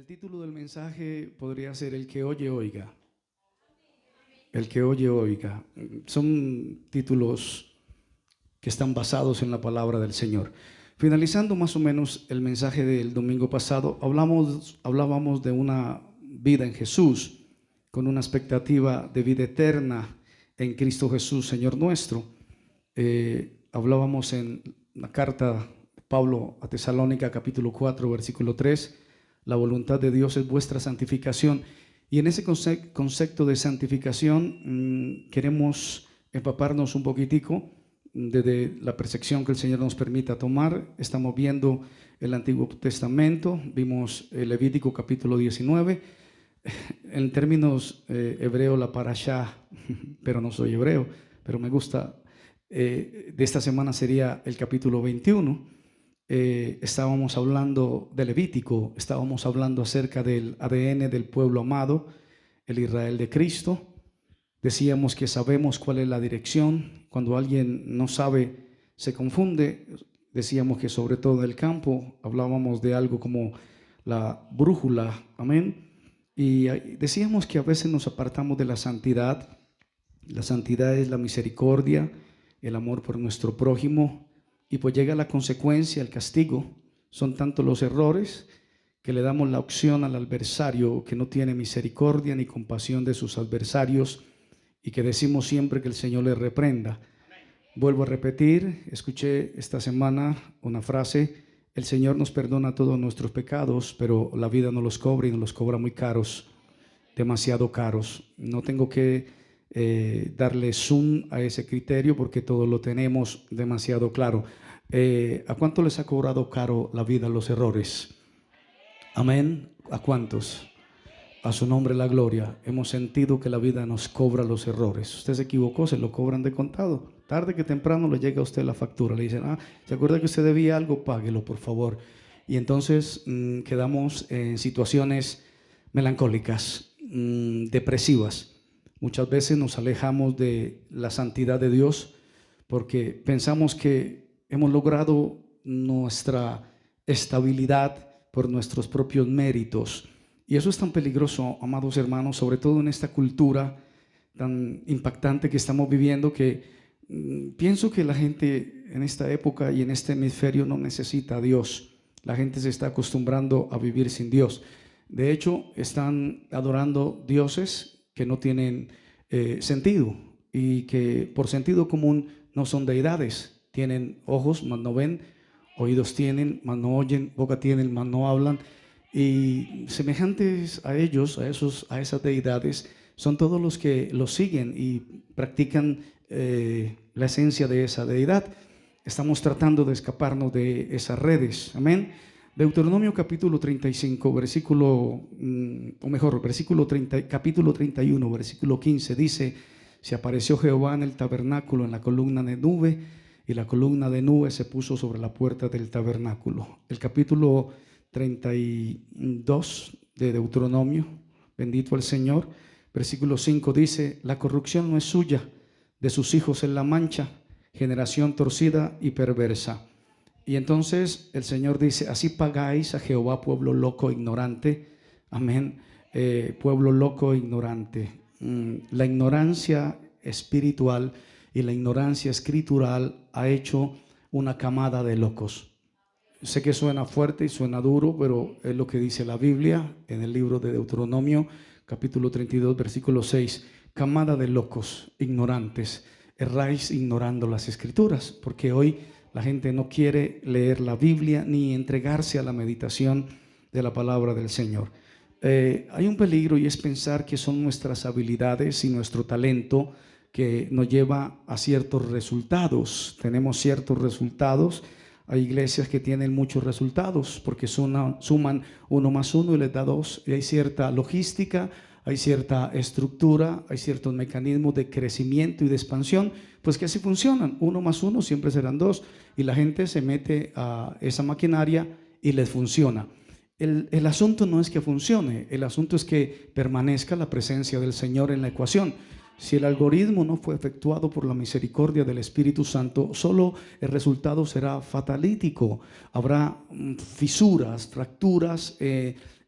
El título del mensaje podría ser El que oye, oiga. El que oye, oiga. Son títulos que están basados en la palabra del Señor. Finalizando más o menos el mensaje del domingo pasado, hablábamos de una vida en Jesús, con una expectativa de vida eterna en Cristo Jesús, Señor nuestro. Hablábamos en la carta de Pablo a Tesalónica, capítulo 4, versículo 3, la voluntad de Dios es vuestra santificación. Y en ese concepto de santificación queremos empaparnos un poquitico desde la percepción que el Señor nos permita tomar. Estamos viendo el Antiguo Testamento, vimos el Levítico capítulo 19, en términos hebreo la parashá, pero no soy hebreo, pero me gusta, de esta semana sería el capítulo 21. Estábamos hablando de Levítico, estábamos hablando acerca del ADN del pueblo amado, el Israel de Cristo. Decíamos que sabemos cuál es la dirección. Cuando alguien no sabe, se confunde. Decíamos que sobre todo en el campo hablábamos de algo como la brújula, amén. Y decíamos que a veces nos apartamos de la santidad. La santidad es la misericordia, el amor por nuestro prójimo, y pues llega la consecuencia, el castigo. Son tantos los errores que le damos la opción al adversario que no tiene misericordia ni compasión de sus adversarios, y que decimos siempre que el Señor le reprenda. Vuelvo a repetir, escuché esta semana una frase: el Señor nos perdona todos nuestros pecados, pero la vida no los cobra, y nos los cobra muy caros, demasiado caros. No tengo que darle zoom a ese criterio porque todos lo tenemos demasiado claro. ¿A cuánto les ha cobrado caro la vida los errores? Amén. ¿A cuántos? A su nombre la gloria. Hemos sentido que la vida nos cobra los errores. Usted se equivocó, se lo cobran de contado. Tarde que temprano le llega a usted la factura. Le dicen: ¿se acuerda que usted debía algo? Páguelo, por favor. Y entonces quedamos en situaciones melancólicas, depresivas. Muchas veces nos alejamos de la santidad de Dios porque pensamos que hemos logrado nuestra estabilidad por nuestros propios méritos. Y eso es tan peligroso, amados hermanos, sobre todo en esta cultura tan impactante que estamos viviendo, que pienso que la gente en esta época y en este hemisferio no necesita a Dios. La gente se está acostumbrando a vivir sin Dios. De hecho, están adorando dioses que no tienen sentido, y que por sentido común no son deidades. Tienen ojos, mas no ven; oídos tienen, mas no oyen; boca tienen, mas no hablan. Y semejantes a ellos, a esas deidades, son todos los que los siguen y practican la esencia de esa deidad. Estamos tratando de escaparnos de esas redes. Amén. Deuteronomio capítulo 35, capítulo 31, versículo 15 dice: se apareció Jehová en el tabernáculo en la columna de nube, y la columna de nube se puso sobre la puerta del tabernáculo. El capítulo 32 de Deuteronomio, bendito el Señor, versículo 5 dice: la corrupción no es suya, de sus hijos es la mancha, generación torcida y perversa. Y entonces el Señor dice: así pagáis a Jehová, pueblo loco, ignorante. Amén. Pueblo loco, ignorante. La ignorancia espiritual y la ignorancia escritural ha hecho una camada de locos. Sé que suena fuerte y suena duro, pero es lo que dice la Biblia en el libro de Deuteronomio, capítulo 32, versículo 6. Camada de locos, ignorantes, erráis ignorando las escrituras, porque hoy la gente no quiere leer la Biblia ni entregarse a la meditación de la palabra del Señor. Hay un peligro, y es pensar que son nuestras habilidades y nuestro talento que nos lleva a ciertos resultados. Tenemos ciertos resultados. Hay iglesias que tienen muchos resultados porque suman 1 más 1 y les da 2. Y hay cierta logística, hay cierta estructura, hay ciertos mecanismos de crecimiento y de expansión, pues que así funcionan. 1 más 1 siempre serán 2, y la gente se mete a esa maquinaria y les funciona. El asunto no es que funcione, el asunto es que permanezca la presencia del Señor en la ecuación. Si el algoritmo no fue efectuado por la misericordia del Espíritu Santo, solo el resultado será fatalítico. Habrá fisuras, fracturas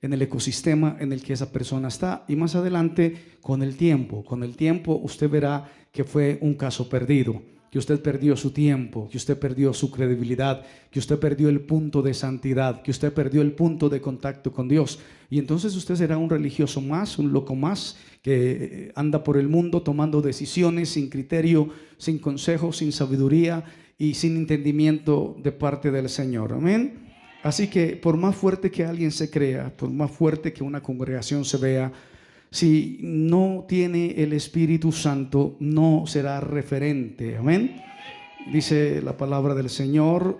en el ecosistema en el que esa persona está. Y más adelante, con el tiempo usted verá que fue un caso perdido, que usted perdió su tiempo, que usted perdió su credibilidad, que usted perdió el punto de santidad, que usted perdió el punto de contacto con Dios. Y entonces usted será un religioso más, un loco más, que anda por el mundo tomando decisiones sin criterio, sin consejo, sin sabiduría y sin entendimiento de parte del Señor. Amén. Así que por más fuerte que alguien se crea, por más fuerte que una congregación se vea, si no tiene el Espíritu Santo, no será referente. Amén. Dice la palabra del Señor,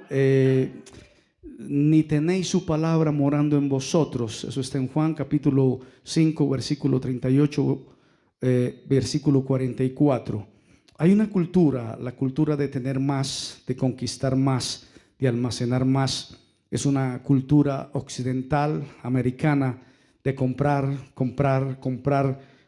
ni tenéis su palabra morando en vosotros. Eso está en Juan capítulo 5, versículo 38, versículo 44. Hay una cultura, la cultura de tener más, de conquistar más, de almacenar más. Es una cultura occidental, americana, de comprar,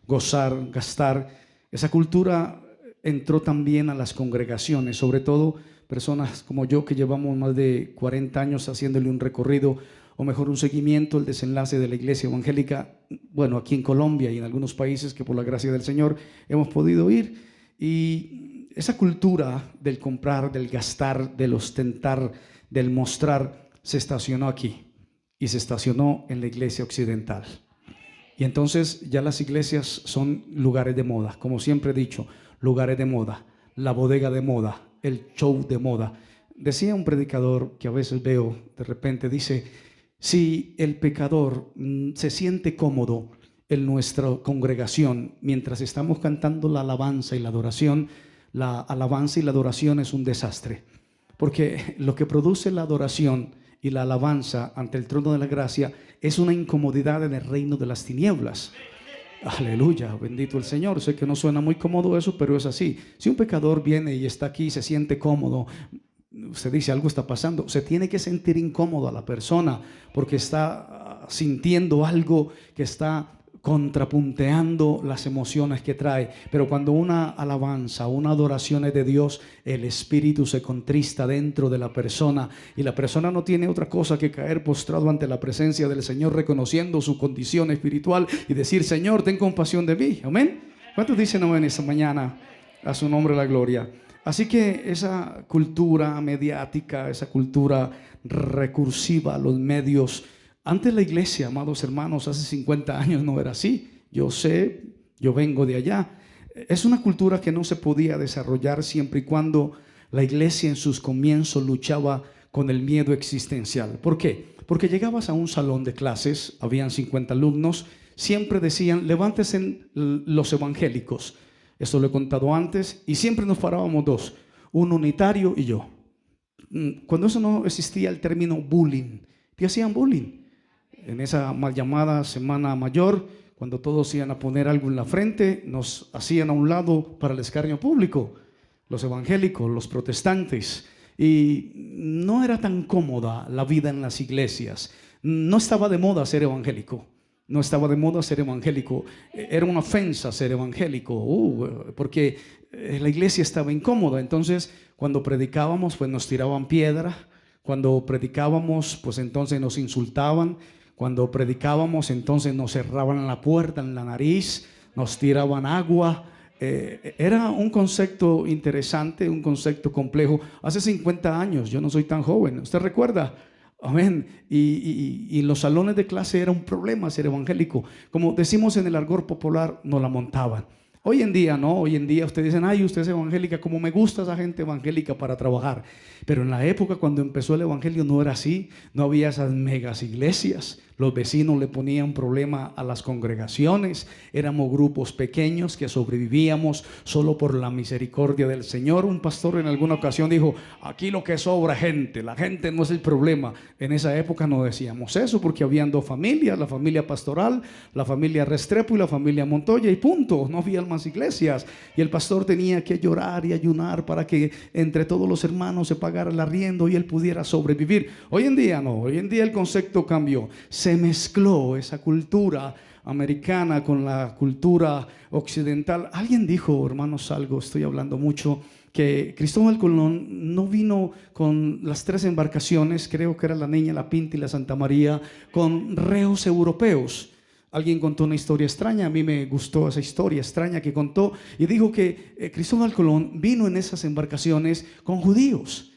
gozar, gastar. Esa cultura entró también a las congregaciones, sobre todo personas como yo que llevamos más de 40 años haciéndole un recorrido, o mejor un seguimiento, el desenlace de la iglesia evangélica, bueno, aquí en Colombia y en algunos países que por la gracia del Señor hemos podido ir. Y esa cultura del comprar, del gastar, del ostentar, del mostrar, se estacionó aquí. Y se estacionó en la iglesia occidental. Y entonces ya las iglesias son lugares de moda, como siempre he dicho, lugares de moda, la bodega de moda, el show de moda. Decía un predicador que a veces veo de repente, dice, si el pecador se siente cómodo en nuestra congregación mientras estamos cantando la alabanza y la adoración es un desastre, porque lo que produce la adoración y la alabanza ante el trono de la gracia es una incomodidad en el reino de las tinieblas. Aleluya, bendito el Señor. Sé que no suena muy cómodo eso, pero es así. Si un pecador viene y está aquí y se siente cómodo, usted dice algo está pasando, se tiene que sentir incómodo a la persona porque está sintiendo algo que está contrapunteando las emociones que trae. Pero cuando una alabanza, una adoración es de Dios, el espíritu se contrista dentro de la persona y la persona no tiene otra cosa que caer postrado ante la presencia del Señor, reconociendo su condición espiritual y decir, Señor, ten compasión de mí. Amén. ¿Cuántos dicen amén esta mañana? A su nombre la gloria. Así que esa cultura mediática, esa cultura recursiva a los medios, antes la iglesia, amados hermanos, hace 50 años no era así. Yo sé, yo vengo de allá. Es una cultura que no se podía desarrollar siempre y cuando la iglesia en sus comienzos luchaba con el miedo existencial. ¿Por qué? Porque llegabas a un salón de clases, habían 50 alumnos, siempre decían, levántense los evangélicos. Esto lo he contado antes y siempre nos parábamos dos, un unitario y yo. Cuando eso no existía el término bullying, ¿qué hacían bullying? En esa mal llamada Semana Mayor, cuando todos iban a poner algo en la frente, nos hacían a un lado para el escarnio público, los evangélicos, los protestantes. Y no era tan cómoda la vida en las iglesias. No estaba de moda ser evangélico. No estaba de moda ser evangélico. Era una ofensa ser evangélico, porque la iglesia estaba incómoda. Entonces, cuando predicábamos, pues nos tiraban piedra. Cuando predicábamos, pues entonces nos insultaban. Cuando predicábamos, entonces nos cerraban la puerta en la nariz, nos tiraban agua. Era un concepto interesante, un concepto complejo. Hace 50 años, yo no soy tan joven, ¿usted recuerda? Amén. Y los salones de clase era un problema ser evangélico. Como decimos en el argot popular, nos la montaban. Hoy en día no, hoy en día ustedes dicen, ay, usted es evangélica, como me gusta esa gente evangélica para trabajar. Pero en la época cuando empezó el evangelio no era así, no había esas megas iglesias. Los vecinos le ponían problema a las congregaciones, éramos grupos pequeños que sobrevivíamos solo por la misericordia del Señor. Un pastor en alguna ocasión dijo, aquí lo que sobra gente, la gente no es el problema. En esa época no decíamos eso porque habían dos familias, la familia pastoral, la familia Restrepo y la familia Montoya y punto, no había más iglesias. Y el pastor tenía que llorar y ayunar para que entre todos los hermanos se pagara el arriendo y él pudiera sobrevivir. Hoy en día no, hoy en día el concepto cambió. Se mezcló esa cultura americana con la cultura occidental. Alguien dijo, hermanos, algo, estoy hablando mucho, que Cristóbal Colón no vino con las 3 embarcaciones, creo que era la Niña, la Pinta y la Santa María, con reos europeos. Alguien contó una historia extraña, a mí me gustó esa historia extraña que contó, y dijo que Cristóbal Colón vino en esas embarcaciones con judíos,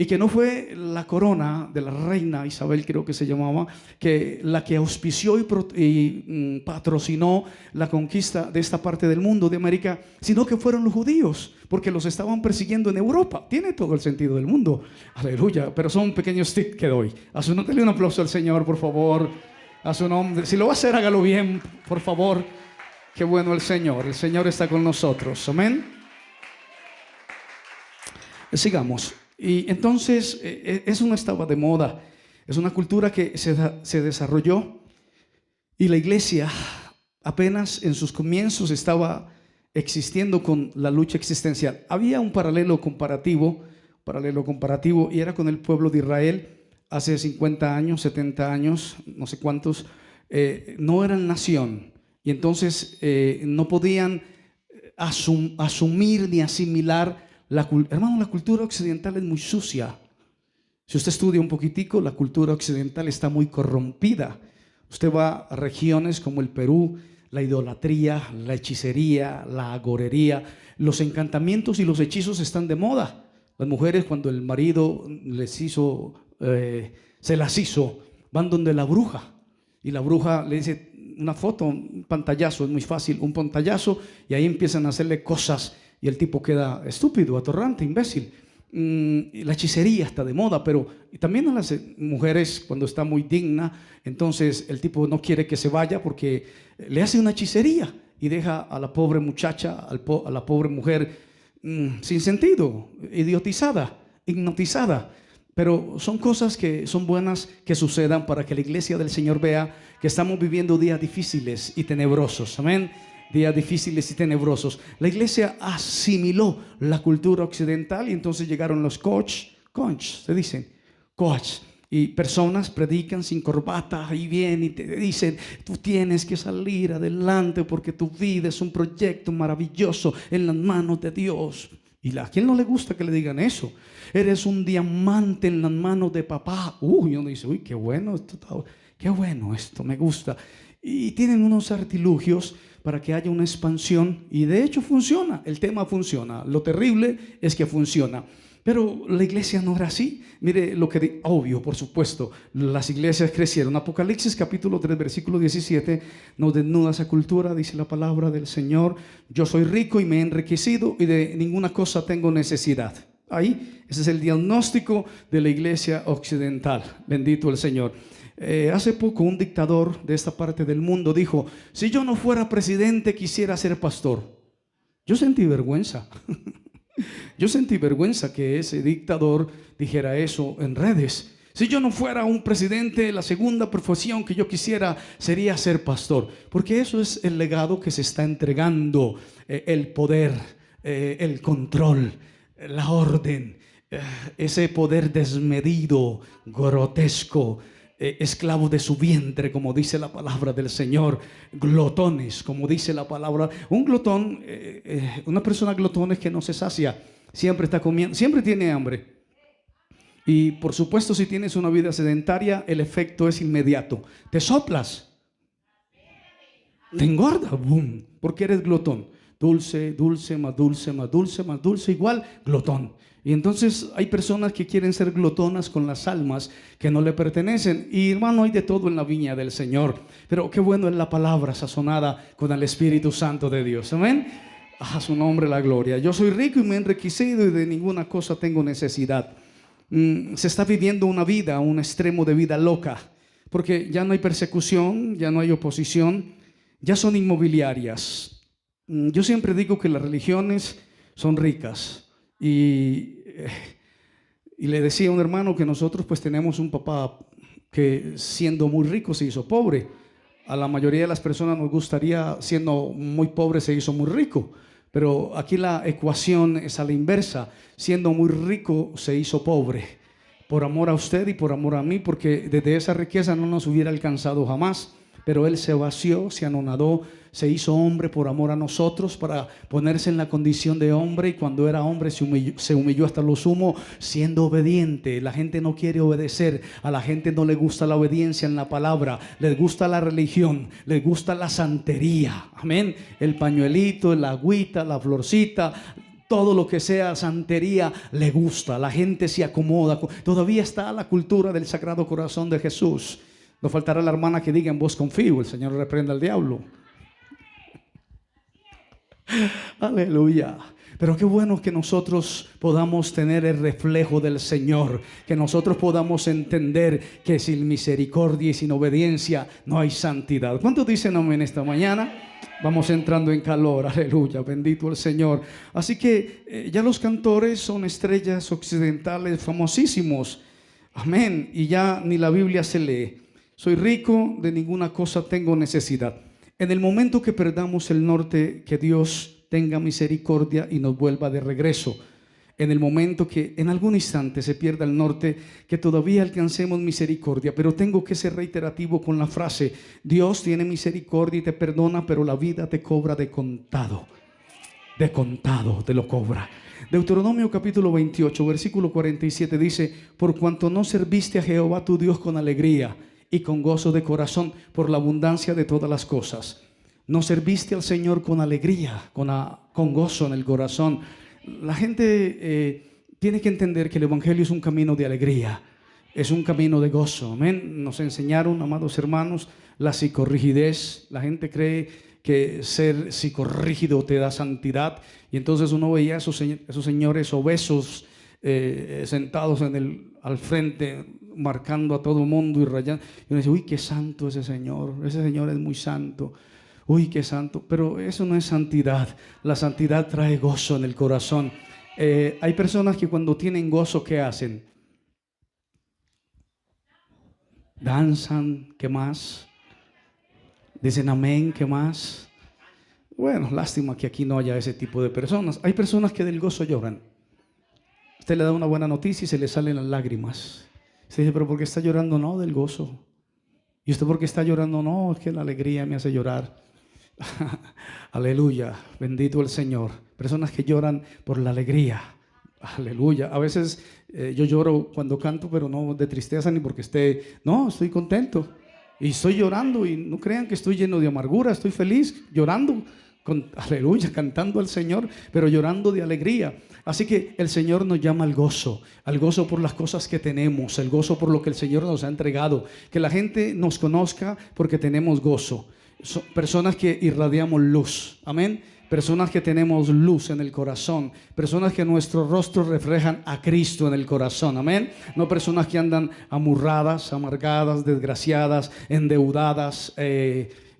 y que no fue la corona de la reina Isabel, creo que se llamaba, que la que auspició y patrocinó la conquista de esta parte del mundo, de América, sino que fueron los judíos, porque los estaban persiguiendo en Europa. Tiene todo el sentido del mundo, aleluya, pero son pequeños tips que doy. Dale un aplauso al Señor, por favor, a su nombre. Si lo va a hacer, hágalo bien, por favor. Qué bueno el Señor está con nosotros, amén. Sigamos. Y entonces eso no estaba de moda, es una cultura que se desarrolló, y la iglesia apenas en sus comienzos estaba existiendo con la lucha existencial. Había un paralelo comparativo, y era con el pueblo de Israel hace 50 años, 70 años, no sé cuántos. No eran nación, y entonces no podían asumir ni asimilar. Hermano, la cultura occidental es muy sucia. Si usted estudia un poquitico, la cultura occidental está muy corrompida. Usted va a regiones como el Perú, la idolatría, la hechicería, la agorería, los encantamientos y los hechizos están de moda. Las mujeres, cuando el marido se las hizo, van donde la bruja, y la bruja le dice una foto, un pantallazo, es muy fácil, un pantallazo, y ahí empiezan a hacerle cosas. Y el tipo queda estúpido, atorrante, imbécil. La hechicería está de moda, pero también a las mujeres, cuando está muy digna, entonces el tipo no quiere que se vaya porque le hace una hechicería y deja a la pobre muchacha, a la pobre mujer sin sentido, idiotizada, hipnotizada. Pero son cosas que son buenas que sucedan para que la iglesia del Señor vea que estamos viviendo días difíciles y tenebrosos. Amén. Días difíciles y tenebrosos. La iglesia asimiló la cultura occidental, y entonces llegaron los coach, se dicen, coach, y personas predican sin corbata y vienen y te dicen: tú tienes que salir adelante porque tu vida es un proyecto maravilloso en las manos de Dios. ¿Y a quién no le gusta que le digan eso? Eres un diamante en las manos de papá. Y uno dice: uy, qué bueno esto, me gusta. Y tienen unos artilugios para que haya una expansión, y de hecho funciona, el tema funciona. Lo terrible es que funciona. Pero la iglesia no era así. Mire lo que, obvio, por supuesto, las iglesias crecieron. Apocalipsis capítulo 3 versículo 17 nos desnuda esa cultura. Dice la palabra del Señor: yo soy rico y me he enriquecido, y de ninguna cosa tengo necesidad. Ahí, ese es el diagnóstico de la iglesia occidental. Bendito el Señor. Hace poco un dictador de esta parte del mundo dijo: si yo no fuera presidente, quisiera ser pastor. Yo sentí vergüenza. Yo sentí vergüenza que ese dictador dijera eso en redes. Si yo no fuera un presidente, la segunda profesión que yo quisiera sería ser pastor. Porque eso es el legado que se está entregando, el poder, el control, la orden, ese poder desmedido, grotesco, esclavos de su vientre, como dice la palabra del Señor, glotones, como dice la palabra. Un glotón, una persona glotón es que no se sacia, siempre está comiendo, siempre tiene hambre. Y por supuesto, si tienes una vida sedentaria, el efecto es inmediato. Te soplas, te engorda, boom, porque eres glotón. Dulce, dulce, más dulce, más dulce, más dulce, igual glotón. Y entonces hay personas que quieren ser glotonas con las almas que no le pertenecen. Y hermano, hay de todo en la viña del Señor. Pero qué bueno es la palabra sazonada con el Espíritu Santo de Dios. Amén. A su nombre la gloria. Yo soy rico y me he enriquecido, y de ninguna cosa tengo necesidad. Se está viviendo una vida, un extremo de vida loca, porque ya no hay persecución, ya no hay oposición, ya son inmobiliarias. Yo siempre digo que las religiones son ricas. Y le decía a un hermano que nosotros pues tenemos un papá que siendo muy rico se hizo pobre. A la mayoría de las personas nos gustaría, siendo muy pobre, se hizo muy rico. Pero aquí la ecuación es a la inversa. Siendo muy rico se hizo pobre, por amor a usted y por amor a mí, porque desde esa riqueza no nos hubiera alcanzado jamás. pero Él se vació, se anonadó, se hizo hombre por amor a nosotros, para ponerse en la condición de hombre, y cuando era hombre se humilló hasta lo sumo, siendo obediente. La gente no quiere obedecer, a la gente no le gusta la obediencia en la palabra, les gusta la religión, les gusta la santería, amén, el pañuelito, el agüita, la florcita, todo lo que sea santería le gusta. La gente se acomoda. Todavía está la cultura del Sagrado Corazón de Jesús. No faltará la hermana que diga: en vos confío, el Señor reprenda al diablo. Aleluya. Pero qué bueno que nosotros podamos tener el reflejo del Señor, que nosotros podamos entender que sin misericordia y sin obediencia no hay santidad. ¿Cuántos dicen amén esta mañana? Vamos entrando en calor, aleluya, bendito el Señor. Así que ya los cantores son estrellas occidentales famosísimos, amén, y ya ni la Biblia se lee. Soy rico, de ninguna cosa tengo necesidad. En el momento que perdamos el norte, que Dios tenga misericordia y nos vuelva de regreso. En el momento que en algún instante se pierda el norte, que todavía alcancemos misericordia. Pero tengo que ser reiterativo con la frase: Dios tiene misericordia y te perdona, pero la vida te cobra de contado. De contado te lo cobra. Deuteronomio capítulo 28, versículo 47 dice: por cuanto no serviste a Jehová tu Dios con alegría y con gozo de corazón, por la abundancia de todas las cosas. No serviste al Señor con alegría, con gozo en el corazón. La gente tiene que entender que el evangelio es un camino de alegría, es un camino de gozo, amén. Nos enseñaron, amados hermanos, la psicorrigidez. La gente cree que ser psicorrígido te da santidad, y entonces uno veía a esos señores obesos sentados al frente, marcando a todo el mundo y rayando, y uno dice: uy, qué santo ese señor es muy santo. Uy, qué santo. Pero eso no es santidad. La santidad trae gozo en el corazón. Hay personas que cuando tienen gozo, ¿qué hacen? Danzan, ¿qué más? Dicen amén, ¿qué más? Bueno, lástima que aquí no haya ese tipo de personas. Hay personas que del gozo lloran. Usted le da una buena noticia y se le salen las lágrimas. Usted dice: pero ¿por qué está llorando? No, del gozo. ¿Y usted por qué está llorando? No, es que la alegría me hace llorar. Aleluya, bendito el Señor. Personas que lloran por la alegría. Aleluya. A veces yo lloro cuando canto, pero no de tristeza ni porque estoy contento y estoy llorando, y no crean que estoy lleno de amargura. Estoy feliz llorando, aleluya, cantando al Señor, pero llorando de alegría. Así que el Señor nos llama al gozo por las cosas que tenemos, el gozo por lo que el Señor nos ha entregado. Que la gente nos conozca porque tenemos gozo. Son personas que irradiamos luz, amén. Personas que tenemos luz en el corazón, personas que nuestros rostros reflejan a Cristo en el corazón, amén. No personas que andan amurradas, amargadas, desgraciadas, endeudadas,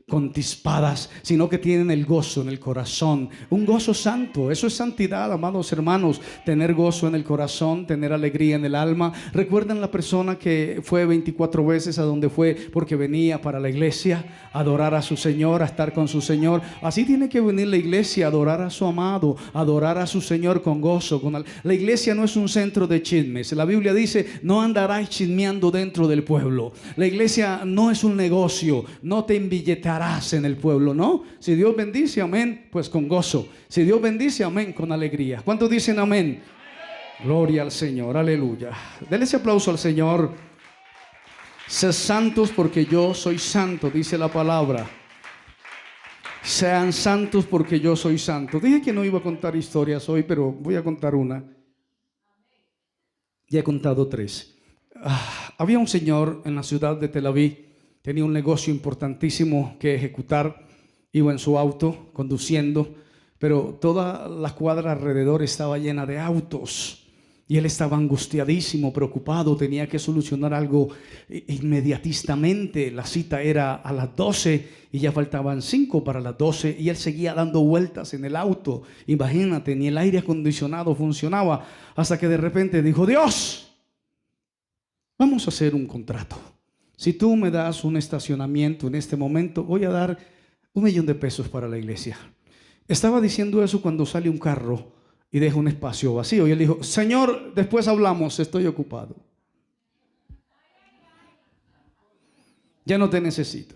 contispadas, sino que tienen el gozo en el corazón, un gozo santo. Eso es santidad, amados hermanos, tener gozo en el corazón, tener alegría en el alma. Recuerden la persona que fue 24 veces a donde fue porque venía para la iglesia a adorar a su Señor, a estar con su Señor. Así tiene que venir la iglesia, a adorar a su amado, a adorar a su Señor con gozo. La iglesia no es un centro de chismes. La Biblia dice: no andaráis chismeando dentro del pueblo. La iglesia no es un negocio, no te embilletarás en el pueblo, ¿no? Si Dios bendice, amén, pues con gozo. Si Dios bendice, amén, con alegría. ¿Cuántos dicen amén? Gloria al Señor, aleluya. Denle ese aplauso al Señor. Sed santos porque yo soy santo, dice la palabra. Sean santos porque yo soy santo. Dije que no iba a contar historias hoy, pero voy a contar una. Ya he contado 3. Había un señor en la ciudad de Tel Aviv. Tenía un negocio importantísimo que ejecutar. Iba en su auto conduciendo, pero toda la cuadra alrededor estaba llena de autos. Y él estaba angustiadísimo, preocupado, tenía que solucionar algo inmediatamente. La cita era a las 12 y ya faltaban 5 para las 12 y él seguía dando vueltas en el auto. Imagínate, ni el aire acondicionado funcionaba, hasta que de repente dijo: Dios, vamos a hacer un contrato. Si tú me das un estacionamiento en este momento, voy a dar $1,000,000 para la iglesia. Estaba diciendo eso cuando sale un carro y deja un espacio vacío. Y él dijo: Señor, después hablamos, estoy ocupado. Ya no te necesito.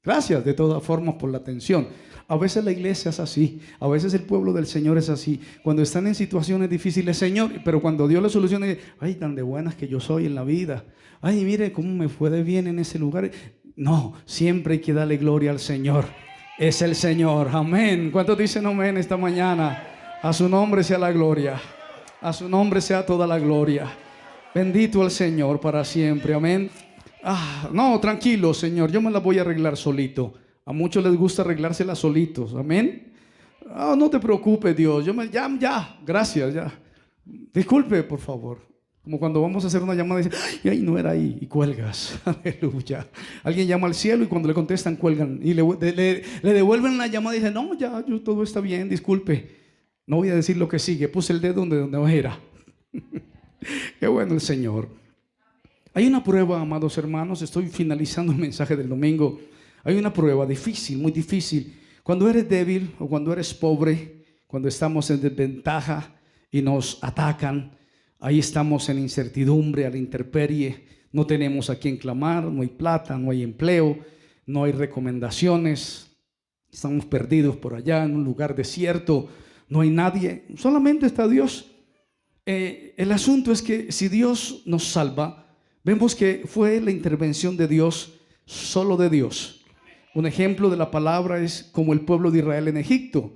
Gracias de todas formas por la atención. A veces la iglesia es así, a veces el pueblo del Señor es así. Cuando están en situaciones difíciles, Señor, pero cuando Dios le soluciona, ay, tan de buenas que yo soy en la vida. Ay, mire cómo me fue de bien en ese lugar. No, siempre hay que darle gloria al Señor. Es el Señor, amén. ¿Cuántos dicen amén esta mañana? A su nombre sea la gloria, a su nombre sea toda la gloria. Bendito el Señor para siempre, amén. No, tranquilo, Señor, yo me la voy a arreglar solito. A muchos les gusta arreglárselas solitos, amén. No te preocupes, Dios, ya, gracias, ya. Disculpe, por favor. Como cuando vamos a hacer una llamada y dicen, ay, no era ahí, y cuelgas. Aleluya. Alguien llama al cielo y cuando le contestan, cuelgan. Y le devuelven la llamada y dicen, no, ya, todo está bien, disculpe. No voy a decir lo que sigue, puse el dedo donde no era. Qué bueno el Señor. Hay una prueba, amados hermanos, estoy finalizando el mensaje del domingo. Hay una prueba difícil, muy difícil. Cuando eres débil o cuando eres pobre, cuando estamos en desventaja y nos atacan, ahí estamos en incertidumbre, a la intemperie. No tenemos a quién clamar, no hay plata, no hay empleo, no hay recomendaciones. Estamos perdidos por allá en un lugar desierto, no hay nadie, solamente está Dios. El asunto es que si Dios nos salva, vemos que fue la intervención de Dios, solo de Dios. Un ejemplo de la palabra es como el pueblo de Israel en Egipto.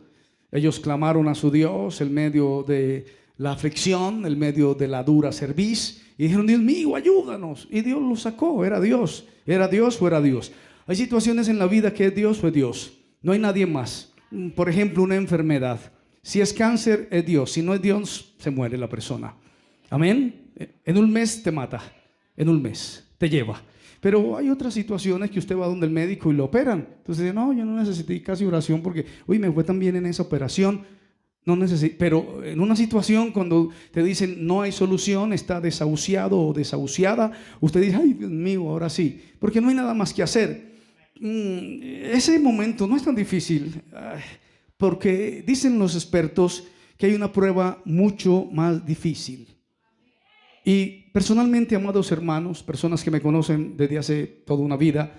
Ellos clamaron a su Dios en medio de la aflicción, en medio de la dura cerviz, y dijeron, Dios mío, ayúdanos. Y Dios los sacó, era Dios o era Dios. Hay situaciones en la vida que es Dios o es Dios. No hay nadie más. Por ejemplo, una enfermedad. Si es cáncer, es Dios. Si no es Dios, se muere la persona. Amén. En un mes te mata. En un mes te lleva. Pero hay otras situaciones que usted va donde el médico y lo operan. Entonces dice, no, yo no necesité casi oración porque, uy, me fue tan bien en esa operación. No necesito. Pero en una situación cuando te dicen no hay solución, está desahuciado o desahuciada, usted dice, ay, Dios mío, ahora sí. Porque no hay nada más que hacer. Ese momento no es tan difícil. Porque dicen los expertos que hay una prueba mucho más difícil. Y personalmente, amados hermanos, personas que me conocen desde hace toda una vida,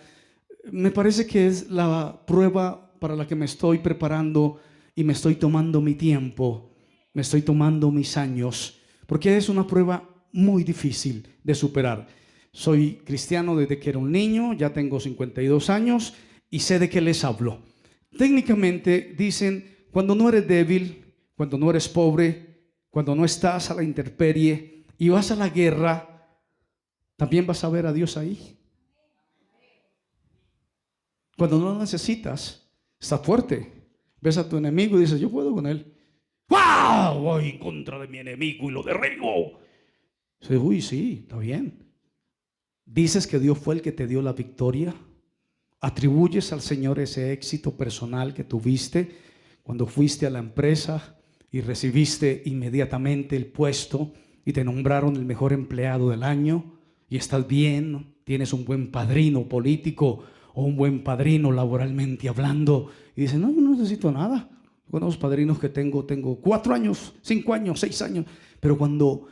me parece que es la prueba para la que me estoy preparando y me estoy tomando mi tiempo, me estoy tomando mis años, porque es una prueba muy difícil de superar. Soy cristiano desde que era un niño, ya tengo 52 años y sé de qué les hablo. Técnicamente dicen, cuando no eres débil, cuando no eres pobre, cuando no estás a la intemperie y vas a la guerra, también vas a ver a Dios ahí. Cuando no lo necesitas, estás fuerte. Ves a tu enemigo y dices, yo puedo con él. ¡Wow! Voy en contra de mi enemigo y lo derribo. Dices, uy, sí, está bien. Dices que Dios fue el que te dio la victoria. Atribuyes al Señor ese éxito personal que tuviste cuando fuiste a la empresa y recibiste inmediatamente el puesto y te nombraron el mejor empleado del año y estás bien, tienes un buen padrino político o un buen padrino laboralmente hablando y dices, no, yo no necesito nada. Con los padrinos que tengo 4 años, 5 años, 6 años, pero cuando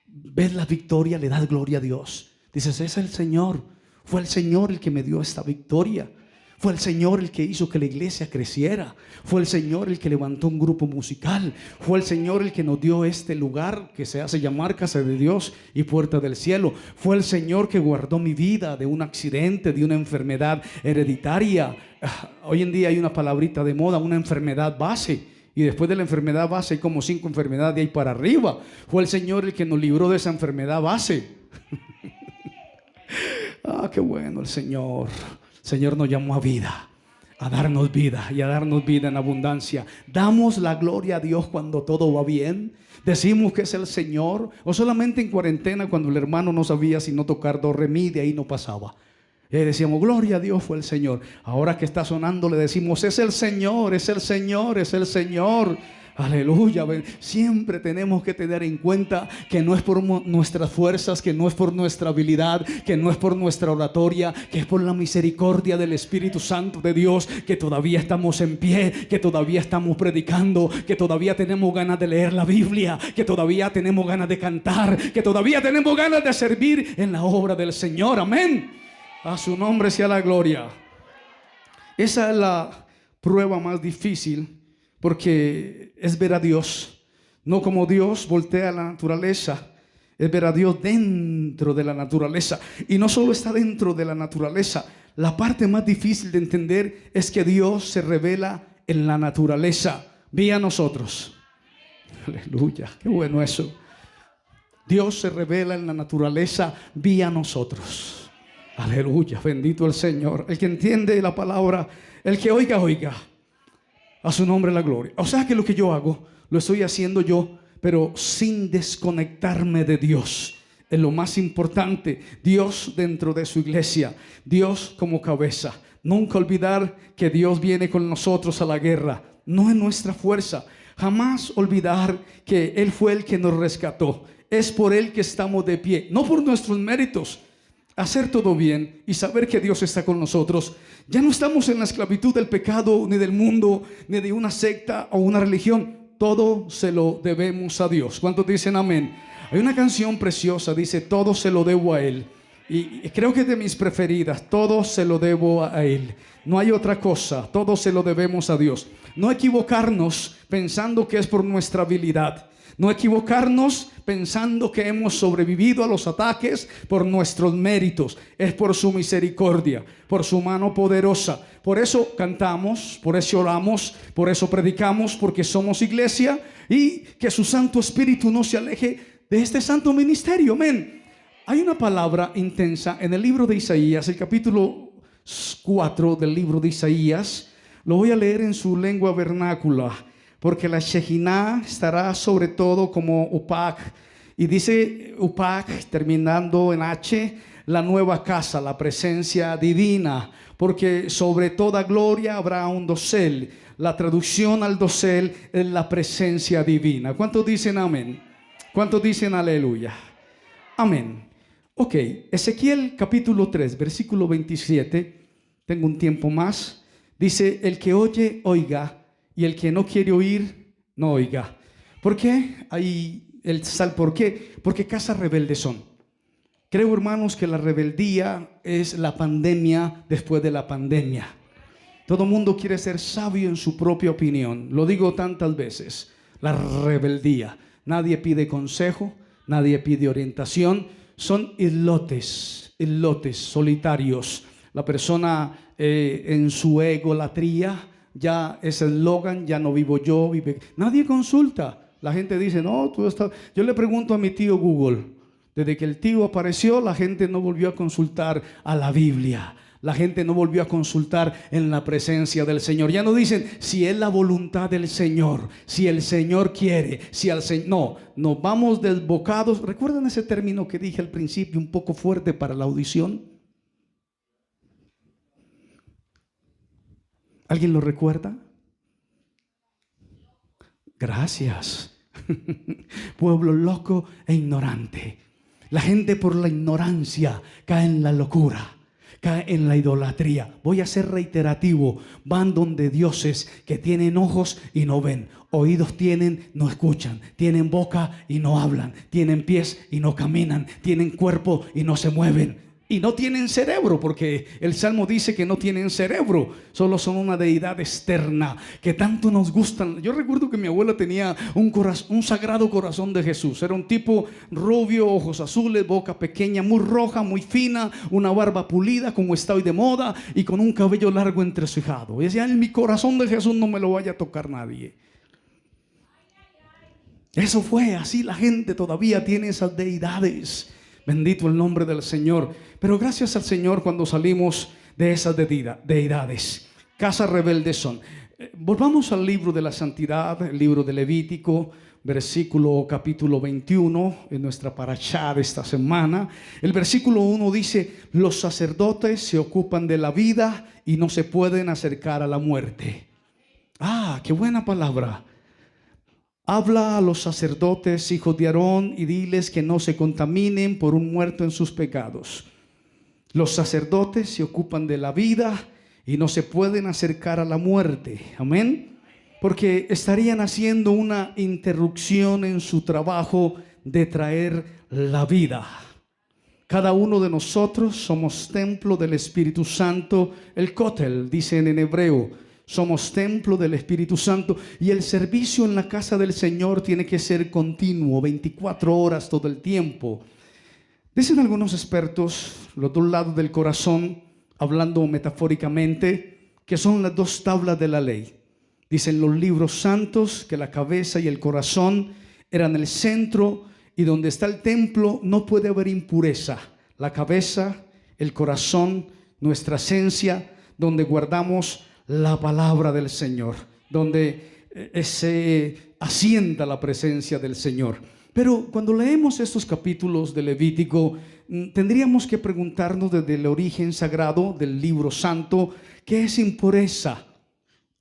ves la victoria le das gloria a Dios. Dices, es el Señor, fue el Señor el que me dio esta victoria. Fue el Señor el que hizo que la iglesia creciera. Fue el Señor el que levantó un grupo musical. Fue el Señor el que nos dio este lugar que se hace llamar Casa de Dios y Puerta del Cielo. Fue el Señor que guardó mi vida de un accidente, de una enfermedad hereditaria. Hoy en día hay una palabrita de moda, una enfermedad base. Y después de la enfermedad base hay como 5 enfermedades de ahí para arriba. Fue el Señor el que nos libró de esa enfermedad base. Qué bueno el Señor. El Señor nos llamó a vida, a darnos vida y a darnos vida en abundancia. Damos la gloria a Dios cuando todo va bien. Decimos que es el Señor. O solamente en cuarentena cuando el hermano no sabía si no tocar do, re, mi, de ahí no pasaba. Y decíamos, gloria a Dios, fue el Señor. Ahora que está sonando le decimos, es el Señor, es el Señor, es el Señor. Aleluya. Siempre tenemos que tener en cuenta que no es por nuestras fuerzas, que no es por nuestra habilidad, que no es por nuestra oratoria, que es por la misericordia del Espíritu Santo de Dios, que todavía estamos en pie, que todavía estamos predicando, que todavía tenemos ganas de leer la Biblia, que todavía tenemos ganas de cantar, que todavía tenemos ganas de servir en la obra del Señor. Amén. A su nombre sea la gloria. Esa es la prueba más difícil, porque es ver a Dios, no como Dios voltea la naturaleza, es ver a Dios dentro de la naturaleza. Y no solo está dentro de la naturaleza, la parte más difícil de entender es que Dios se revela en la naturaleza, vía nosotros. Aleluya, qué bueno eso. Dios se revela en la naturaleza vía nosotros. Aleluya, bendito el Señor. El que entiende la palabra, el que oiga, oiga. A su nombre la gloria. O sea que lo que yo hago, lo estoy haciendo yo, pero sin desconectarme de Dios. Es lo más importante. Dios dentro de su iglesia, Dios como cabeza. Nunca olvidar que Dios viene con nosotros a la guerra, no en nuestra fuerza. Jamás olvidar que Él fue el que nos rescató. Es por Él que estamos de pie, no por nuestros méritos. Hacer todo bien y saber que Dios está con nosotros. Ya no estamos en la esclavitud del pecado, ni del mundo, ni de una secta o una religión. Todo se lo debemos a Dios. ¿Cuántos dicen amén? Hay una canción preciosa, dice: todo se lo debo a Él. Y creo que es de mis preferidas. Todo se lo debo a Él. No hay otra cosa. Todo se lo debemos a Dios. No equivocarnos pensando que es por nuestra habilidad. No equivocarnos pensando que hemos sobrevivido a los ataques por nuestros méritos. Es por su misericordia, por su mano poderosa. Por eso cantamos, por eso oramos, por eso predicamos, porque somos iglesia, y que su Santo Espíritu no se aleje de este santo ministerio. Amén. Hay una palabra intensa en el libro de Isaías, el capítulo 4 del libro de Isaías. Lo voy a leer en su lengua vernácula, porque la Shekinah estará sobre todo como Upach. Y dice Upach, terminando en H, la nueva casa, la presencia divina. Porque sobre toda gloria habrá un dosel. La traducción al dosel es la presencia divina. ¿Cuántos dicen amén? ¿Cuántos dicen aleluya? Amén. Ok, Ezequiel capítulo 3, versículo 27. Tengo un tiempo más. Dice: el que oye, oiga. Y el que no quiere oír, no oiga. ¿Por qué? Ahí ¿por qué? Porque casas rebeldes son. Creo, hermanos, que la rebeldía es la pandemia después de la pandemia. Todo mundo quiere ser sabio en su propia opinión. Lo digo tantas veces. La rebeldía. Nadie pide consejo, nadie pide orientación. Son islotes solitarios. La persona en su egolatría, ya es el eslogan, ya no vivo yo, vive. Nadie consulta. La gente dice: no, tú estás. Yo le pregunto a mi tío Google. Desde que el tío apareció, la gente no volvió a consultar a la Biblia. La gente no volvió a consultar en la presencia del Señor. Ya no dicen si es la voluntad del Señor, si el Señor quiere, si al Señor. No, nos vamos desbocados. ¿Recuerdan ese término que dije al principio, un poco fuerte para la audición? ¿Alguien lo recuerda? Gracias. Pueblo loco e ignorante. La gente por la ignorancia cae en la locura, cae en la idolatría. Voy a ser reiterativo. Van donde dioses que tienen ojos y no ven, oídos tienen, no escuchan, tienen boca y no hablan, tienen pies y no caminan, tienen cuerpo y no se mueven. Y no tienen cerebro, porque el Salmo dice que no tienen cerebro, solo son una deidad externa que tanto nos gustan. Yo recuerdo que mi abuela tenía un sagrado corazón de Jesús. Era un tipo rubio, ojos azules, boca pequeña, muy roja, muy fina, una barba pulida como está hoy de moda, y con un cabello largo entresujado. Y decía: en mi corazón de Jesús no me lo vaya a tocar nadie. Eso fue así. La gente todavía tiene esas deidades. Bendito el nombre del Señor. Pero gracias al Señor cuando salimos de esas deidades. Casas rebeldes son. Volvamos al libro de la santidad, el libro de Levítico, capítulo 21, en nuestra parashá de esta semana. El versículo 1 dice: los sacerdotes se ocupan de la vida y no se pueden acercar a la muerte. Ah, qué buena palabra. Habla a los sacerdotes, hijos de Aarón, y diles que no se contaminen por un muerto en sus pecados. Los sacerdotes se ocupan de la vida y no se pueden acercar a la muerte. Amén. Porque estarían haciendo una interrupción en su trabajo de traer la vida. Cada uno de nosotros somos templo del Espíritu Santo. El Kotel, dicen en hebreo, somos templo del Espíritu Santo. Y el servicio en la casa del Señor tiene que ser continuo, 24 horas todo el tiempo. Dicen algunos expertos, los dos lados del corazón, hablando metafóricamente, que son las dos tablas de la ley. Dicen los libros santos que la cabeza y el corazón eran el centro, y donde está el templo no puede haber impureza. La cabeza, el corazón, nuestra esencia, donde guardamos la palabra del Señor, donde se asienta la presencia del Señor. Pero cuando leemos estos capítulos de Levítico, tendríamos que preguntarnos desde el origen sagrado del libro santo, ¿qué es impureza?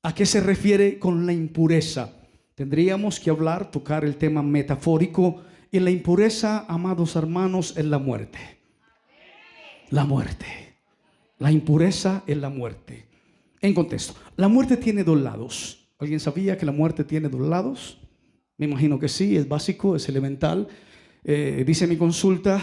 ¿A qué se refiere con la impureza? Tendríamos que hablar, tocar el tema metafórico, y la impureza, amados hermanos, es la muerte. La muerte. La impureza es la muerte. En contexto, la muerte tiene dos lados. ¿Alguien sabía que la muerte tiene dos lados? Me imagino que sí, es básico, es elemental. Dice mi consulta,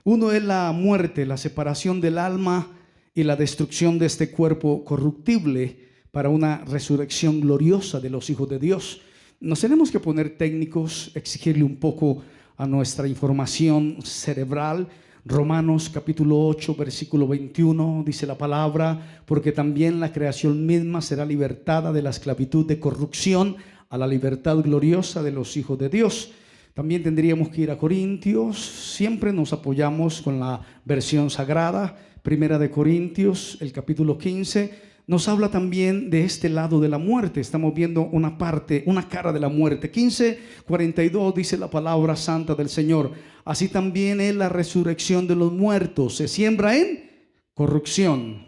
uno es la muerte, la separación del alma y la destrucción de este cuerpo corruptible para una resurrección gloriosa de los hijos de Dios. Nos tenemos que poner técnicos, exigirle un poco a nuestra información cerebral. Romanos capítulo 8, versículo 21, dice la palabra, porque también la creación misma será libertada de la esclavitud de corrupción a la libertad gloriosa de los hijos de Dios. También tendríamos que ir a Corintios. Siempre nos apoyamos con la versión sagrada. Primera de Corintios, el capítulo 15, nos habla también de este lado de la muerte. Estamos viendo una parte, una cara de la muerte. 15:42 dice la palabra santa del Señor. Así también es la resurrección de los muertos. Se siembra en corrupción.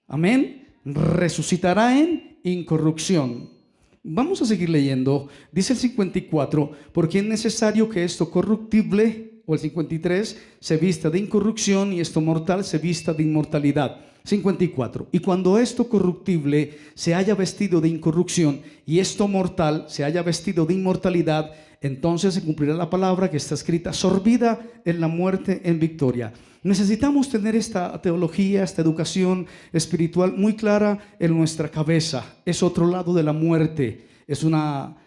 Amén. Resucitará en incorrupción. Vamos a seguir leyendo. Dice el 54, porque es necesario que esto corruptible, o el 53, se vista de incorrupción y esto mortal se vista de inmortalidad. 54, y cuando esto corruptible se haya vestido de incorrupción y esto mortal se haya vestido de inmortalidad, entonces se cumplirá la palabra que está escrita: sorbida en la muerte en victoria. Necesitamos tener esta teología, esta educación espiritual muy clara en nuestra cabeza. Es otro lado de la muerte, es una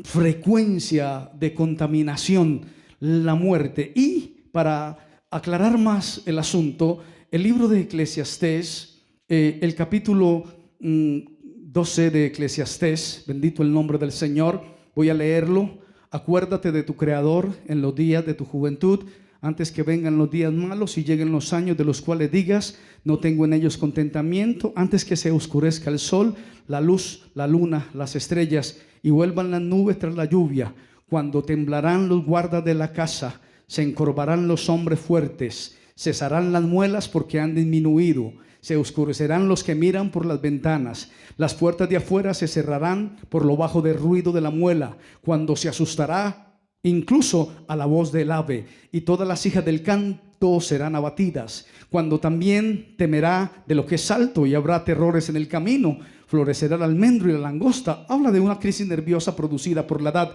frecuencia de contaminación, la muerte. Y para aclarar más el asunto, el libro de Eclesiastés, el capítulo 12 de Eclesiastés, bendito el nombre del Señor, voy a leerlo. Acuérdate de tu Creador en los días de tu juventud, antes que vengan los días malos y lleguen los años de los cuales digas, no tengo en ellos contentamiento, antes que se oscurezca el sol, la luz, la luna, las estrellas, y vuelvan las nubes tras la lluvia, cuando temblarán los guardas de la casa, se encorvarán los hombres fuertes, cesarán las muelas porque han disminuido, se oscurecerán los que miran por las ventanas, las puertas de afuera se cerrarán por lo bajo del ruido de la muela, cuando se asustará incluso a la voz del ave, y todas las hijas del canto serán abatidas, cuando también temerá de lo que es alto y habrá terrores en el camino, florecerá el almendro y la langosta. Habla de una crisis nerviosa producida por la edad.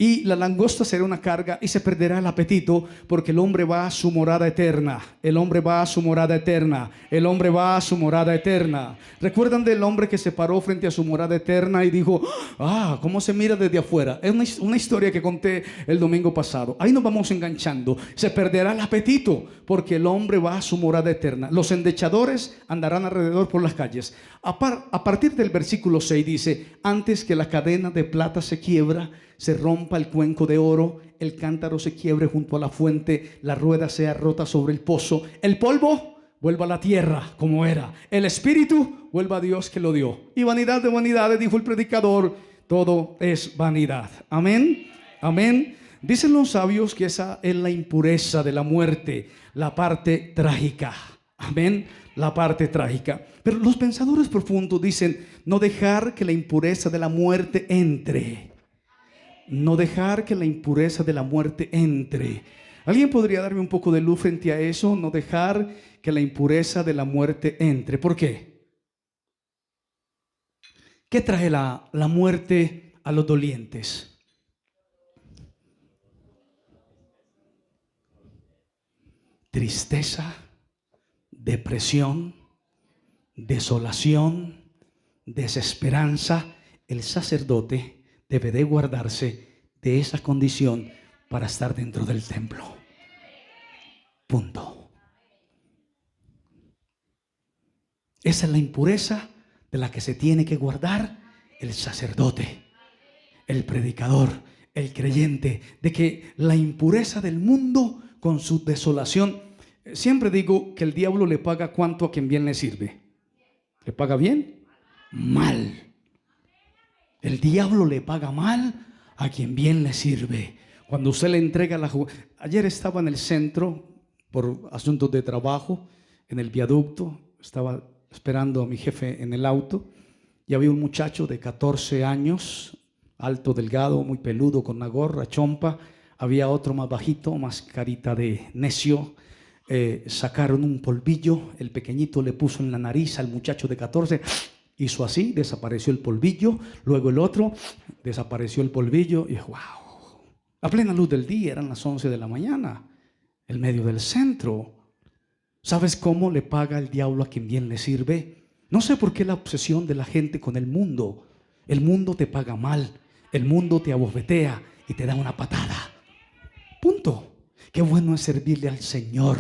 Y la langosta será una carga y se perderá el apetito, porque el hombre va a su morada eterna. El hombre va a su morada eterna. El hombre va a su morada eterna. ¿Recuerdan del hombre que se paró frente a su morada eterna y dijo, cómo se mira desde afuera? Es una historia que conté el domingo pasado. Ahí nos vamos enganchando. Se perderá el apetito, porque el hombre va a su morada eterna. Los endechadores andarán alrededor por las calles. A partir del versículo 6 dice, antes que la cadena de plata se quiebra, se rompa el cuenco de oro, el cántaro se quiebre junto a la fuente, la rueda sea rota sobre el pozo, el polvo vuelva a la tierra como era, el espíritu vuelva a Dios que lo dio. Y vanidad de vanidades, dijo el predicador, todo es vanidad. Amén, amén. Dicen los sabios que esa es la impureza de la muerte, la parte trágica. Amén, la parte trágica. Pero los pensadores profundos dicen, no dejar que la impureza de la muerte entre. No dejar que la impureza de la muerte entre. ¿Alguien podría darme un poco de luz frente a eso? No dejar que la impureza de la muerte entre. ¿Por qué? ¿Qué trae la muerte a los dolientes? tristeza, depresión, desolación, desesperanza, el sacerdote debe de guardarse de esa condición para estar dentro del templo. Punto. Esa es la impureza de la que se tiene que guardar el sacerdote, el predicador, el creyente, de que la impureza del mundo con su desolación. Siempre digo que el diablo le paga cuánto a quien bien le sirve. ¿Le paga bien? Mal. El diablo le paga mal a quien bien le sirve. Cuando usted le entrega la juventud. Ayer estaba en el centro por asuntos de trabajo, en el viaducto. Estaba esperando a mi jefe en el auto y había un muchacho de 14 años, alto, delgado, muy peludo, con una gorra, chompa. Había otro más bajito, más carita de necio. Sacaron un polvillo, el pequeñito le puso en la nariz al muchacho de 14, hizo así, desapareció el polvillo. Luego el otro, desapareció el polvillo. Y wow, a plena luz del día, eran las 11 de la mañana, en medio del centro. ¿Sabes cómo le paga el diablo a quien bien le sirve? No sé por qué la obsesión de la gente con el mundo. El mundo te paga mal, el mundo te abofetea y te da una patada. Punto. Qué bueno es servirle al Señor.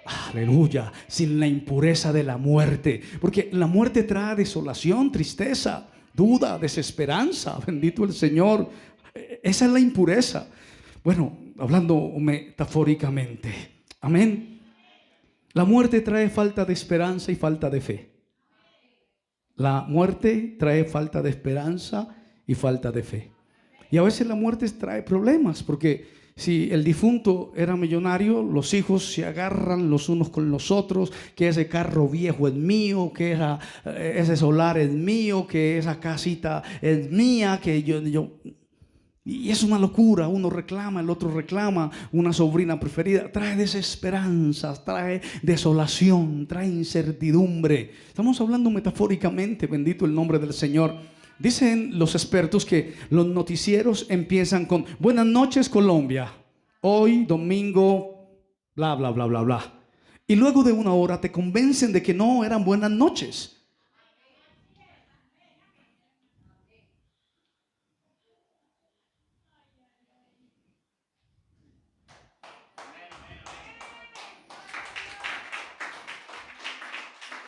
Aleluya. Sin la impureza de la muerte. Porque la muerte trae desolación, tristeza, duda, desesperanza. Bendito el Señor. Esa es la impureza. Bueno, hablando metafóricamente. Amén. La muerte trae falta de esperanza y falta de fe. La muerte trae falta de esperanza y falta de fe. Y a veces la muerte trae problemas, porque si el difunto era millonario, los hijos se agarran los unos con los otros, que ese carro viejo es mío, que ese solar es mío, que esa casita es mía, que yo. Y es una locura, uno reclama, el otro reclama, una sobrina preferida. Trae desesperanzas, trae desolación, trae incertidumbre. Estamos hablando metafóricamente, bendito el nombre del Señor. Dicen los expertos que los noticieros empiezan con: buenas noches Colombia, hoy domingo, bla, bla, bla, bla, bla. Y luego de una hora te convencen de que no eran buenas noches.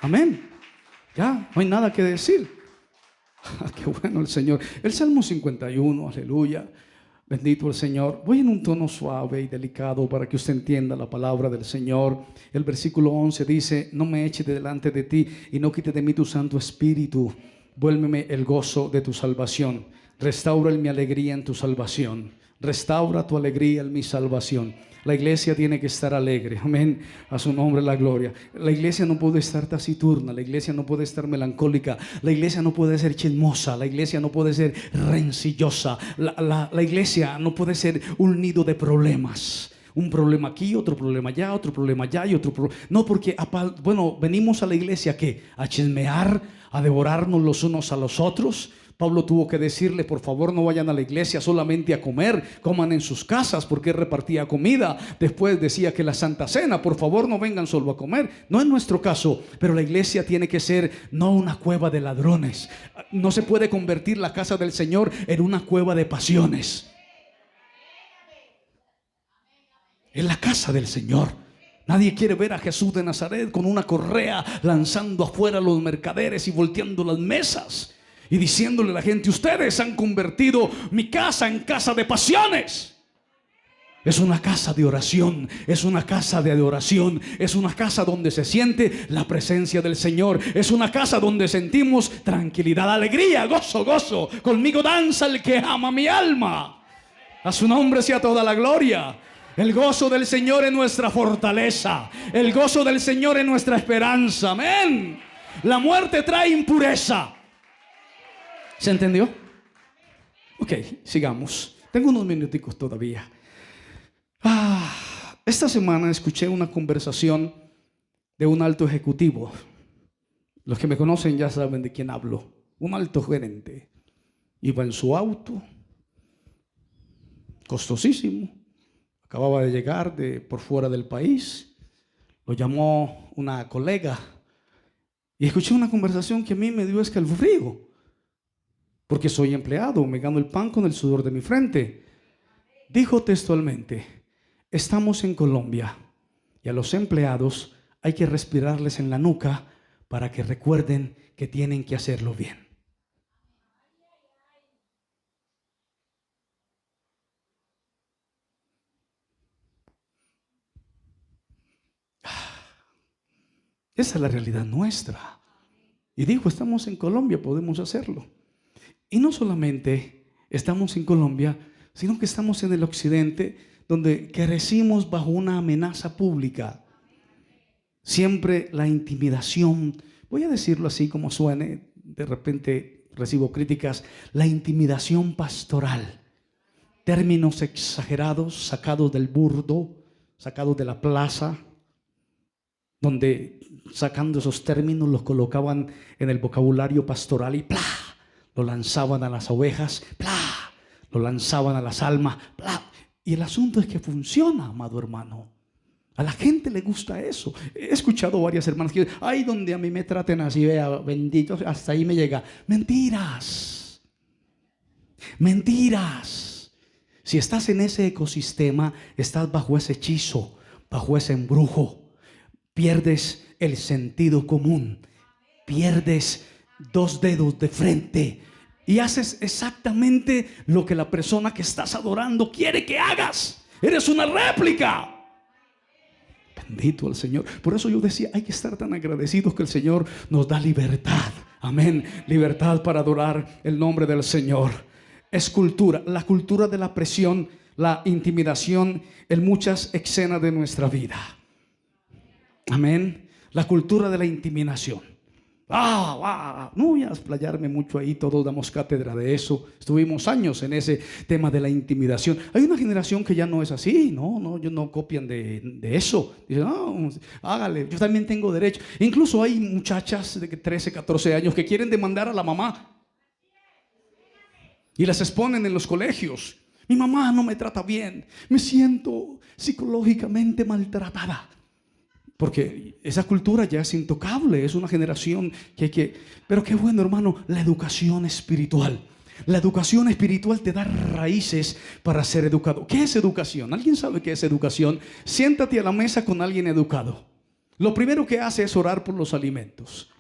Amén. Ya, no hay nada que decir. Qué bueno el Señor. El Salmo 51, aleluya. Bendito el Señor. Voy en un tono suave y delicado para que usted entienda la palabra del Señor. El versículo 11 dice: no me eche de delante de ti y no quite de mí tu Santo Espíritu. Vuélveme el gozo de tu salvación. Restaura mi alegría en tu salvación. Restaura tu alegría en mi salvación. La iglesia tiene que estar alegre, amén, a su nombre la gloria. La iglesia no puede estar taciturna, la iglesia no puede estar melancólica, la iglesia no puede ser chismosa, la iglesia no puede ser rencillosa, la iglesia no puede ser un nido de problemas. Un problema aquí, otro problema allá, otro problema allá y otro problema. No, porque, bueno, venimos a la iglesia ¿qué? A chismear, a devorarnos los unos a los otros. Pablo tuvo que decirle: por favor no vayan a la iglesia solamente a comer, coman en sus casas, porque él repartía comida. Después decía que la Santa Cena, por favor no vengan solo a comer. No es nuestro caso, pero la iglesia tiene que ser no una cueva de ladrones. No se puede convertir la casa del Señor en una cueva de pasiones. Es la casa del Señor. Nadie quiere ver a Jesús de Nazaret con una correa lanzando afuera a los mercaderes y volteando las mesas y diciéndole a la gente: ustedes han convertido mi casa en casa de pasiones. Es una casa de oración, es una casa de adoración, es una casa donde se siente la presencia del Señor, es una casa donde sentimos tranquilidad, alegría, gozo, gozo. Conmigo danza el que ama mi alma. A su nombre sea toda la gloria. El gozo del Señor es nuestra fortaleza. El gozo del Señor es nuestra esperanza. Amén. La muerte trae impureza. ¿Se entendió? Ok, sigamos. Tengo unos minuticos todavía. Esta semana escuché una conversación de un alto ejecutivo. Los que me conocen ya saben de quién hablo. Un alto gerente. Iba en su auto, costosísimo. Acababa de llegar de por fuera del país. Lo llamó una colega y escuché una conversación que a mí me dio escalofrío, porque soy empleado, me gano el pan con el sudor de mi frente. Dijo textualmente: estamos en Colombia y a los empleados hay que respirarles en la nuca para que recuerden que tienen que hacerlo bien. Esa es la realidad nuestra. Y dijo, estamos en Colombia, podemos hacerlo. Y no solamente estamos en Colombia, sino que estamos en el occidente, donde crecimos bajo una amenaza pública. Siempre la intimidación, voy a decirlo así como suene, de repente recibo críticas, la intimidación pastoral. Términos exagerados, sacados del burdo, sacados de la plaza, donde sacando esos términos los colocaban en el vocabulario pastoral y ¡plá! Lo lanzaban a las ovejas, ¡plá! Lo lanzaban a las almas, ¡plá! Y el asunto es que funciona, amado hermano. A la gente le gusta eso. He escuchado varias hermanas que dicen, ay, donde a mí me traten así, vea, bendito, hasta ahí me llega. Mentiras. Mentiras. Si estás en ese ecosistema, estás bajo ese hechizo, bajo ese embrujo. Pierdes el sentido común, pierdes 2 dedos de frente y haces exactamente lo que la persona que estás adorando quiere que hagas. Eres una réplica. Bendito el Señor. Por eso yo decía, hay que estar tan agradecidos que el Señor nos da libertad. Amén. Libertad para adorar el nombre del Señor. Es cultura, la cultura de la presión, la intimidación en muchas escenas de nuestra vida. Amén. La cultura de la intimidación. No voy a explayarme mucho ahí, todos damos cátedra de eso. Estuvimos años en ese tema de la intimidación. Hay una generación que ya no es así, ellos no copian de eso. Dicen, no, hágale, yo también tengo derecho. Incluso hay muchachas de 13, 14 años que quieren demandar a la mamá y las exponen en los colegios. Mi mamá no me trata bien, me siento psicológicamente maltratada. Porque esa cultura ya es intocable, es una generación que hay que... Pero qué bueno, hermano, la educación espiritual. La educación espiritual te da raíces para ser educado. ¿Qué es educación? ¿Alguien sabe qué es educación? Siéntate a la mesa con alguien educado. Lo primero que hace es orar por los alimentos.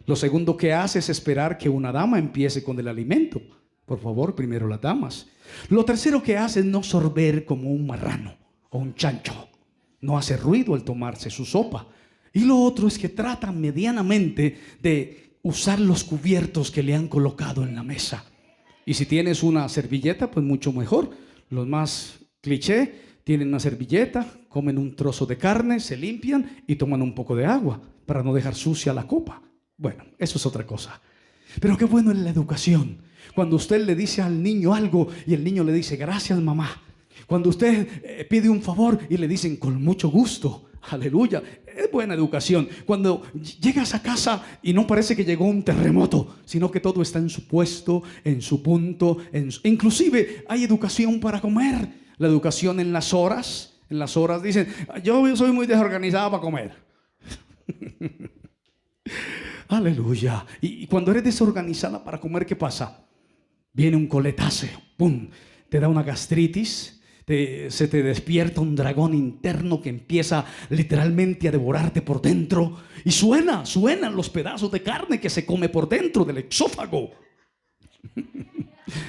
Lo segundo que hace es esperar que una dama empiece con el alimento. Por favor, primero las damas. Lo tercero que hace es no sorber como un marrano o un chancho. No hace ruido al tomarse su sopa. Y lo otro es que trata medianamente de usar los cubiertos que le han colocado en la mesa. Y si tienes una servilleta, pues mucho mejor. Los más cliché tienen una servilleta, comen un trozo de carne, se limpian y toman un poco de agua para no dejar sucia la copa. Bueno, eso es otra cosa. Pero qué bueno es la educación. Cuando usted le dice al niño algo y el niño le dice, gracias mamá. Cuando usted pide un favor y le dicen con mucho gusto, aleluya, es buena educación. Cuando llegas a casa y no parece que llegó un terremoto, sino que todo está en su puesto, en su punto, inclusive hay educación para comer. La educación en las horas dicen, yo soy muy desorganizada para comer. Aleluya. Y cuando eres desorganizada para comer, ¿qué pasa? Viene un coletazo, ¡pum! Te da una gastritis. Se te despierta un dragón interno que empieza literalmente a devorarte por dentro y suenan los pedazos de carne que se come por dentro del esófago.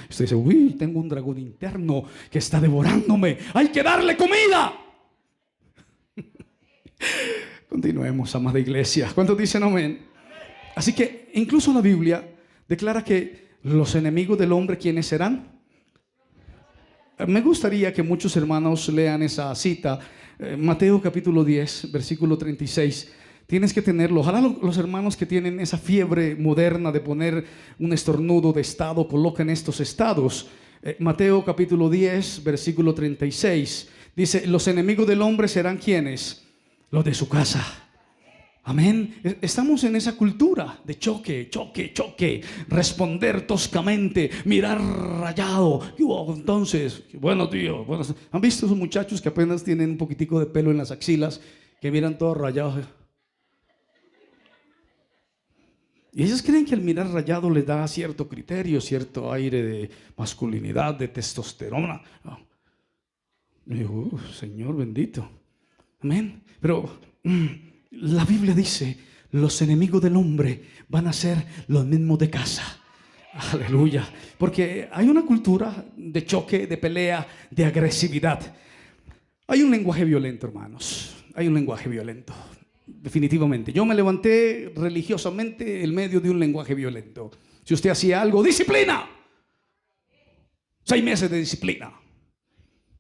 Usted dice, uy, tengo un dragón interno que está devorándome, hay que darle comida. Continuemos, amada iglesia. ¿Cuántos dicen amén? Así que incluso la Biblia declara que los enemigos del hombre, ¿quiénes serán? Me gustaría que muchos hermanos lean esa cita, Mateo capítulo 10, versículo 36. Tienes que tenerlo. Ojalá los hermanos que tienen esa fiebre moderna de poner un estornudo de estado, coloquen estos estados. Mateo capítulo 10, versículo 36. Dice, los enemigos del hombre serán ¿quiénes? Los de su casa. Amén. Estamos en esa cultura de choque, responder toscamente, mirar rayado. Entonces, bueno, tío, ¿han visto esos muchachos que apenas tienen un poquitico de pelo en las axilas que miran todos rayados. Y ellos creen que el mirar rayado les da cierto criterio, cierto aire de masculinidad, de testosterona. Y digo, Señor bendito. Amén. Pero la Biblia dice, los enemigos del hombre van a ser los mismos de casa. Aleluya. Porque hay una cultura de choque, de pelea, de agresividad. Hay un lenguaje violento, hermanos. Hay un lenguaje violento. Definitivamente. Yo me levanté religiosamente en medio de un lenguaje violento. Si usted hacía algo, disciplina. 6 meses de disciplina.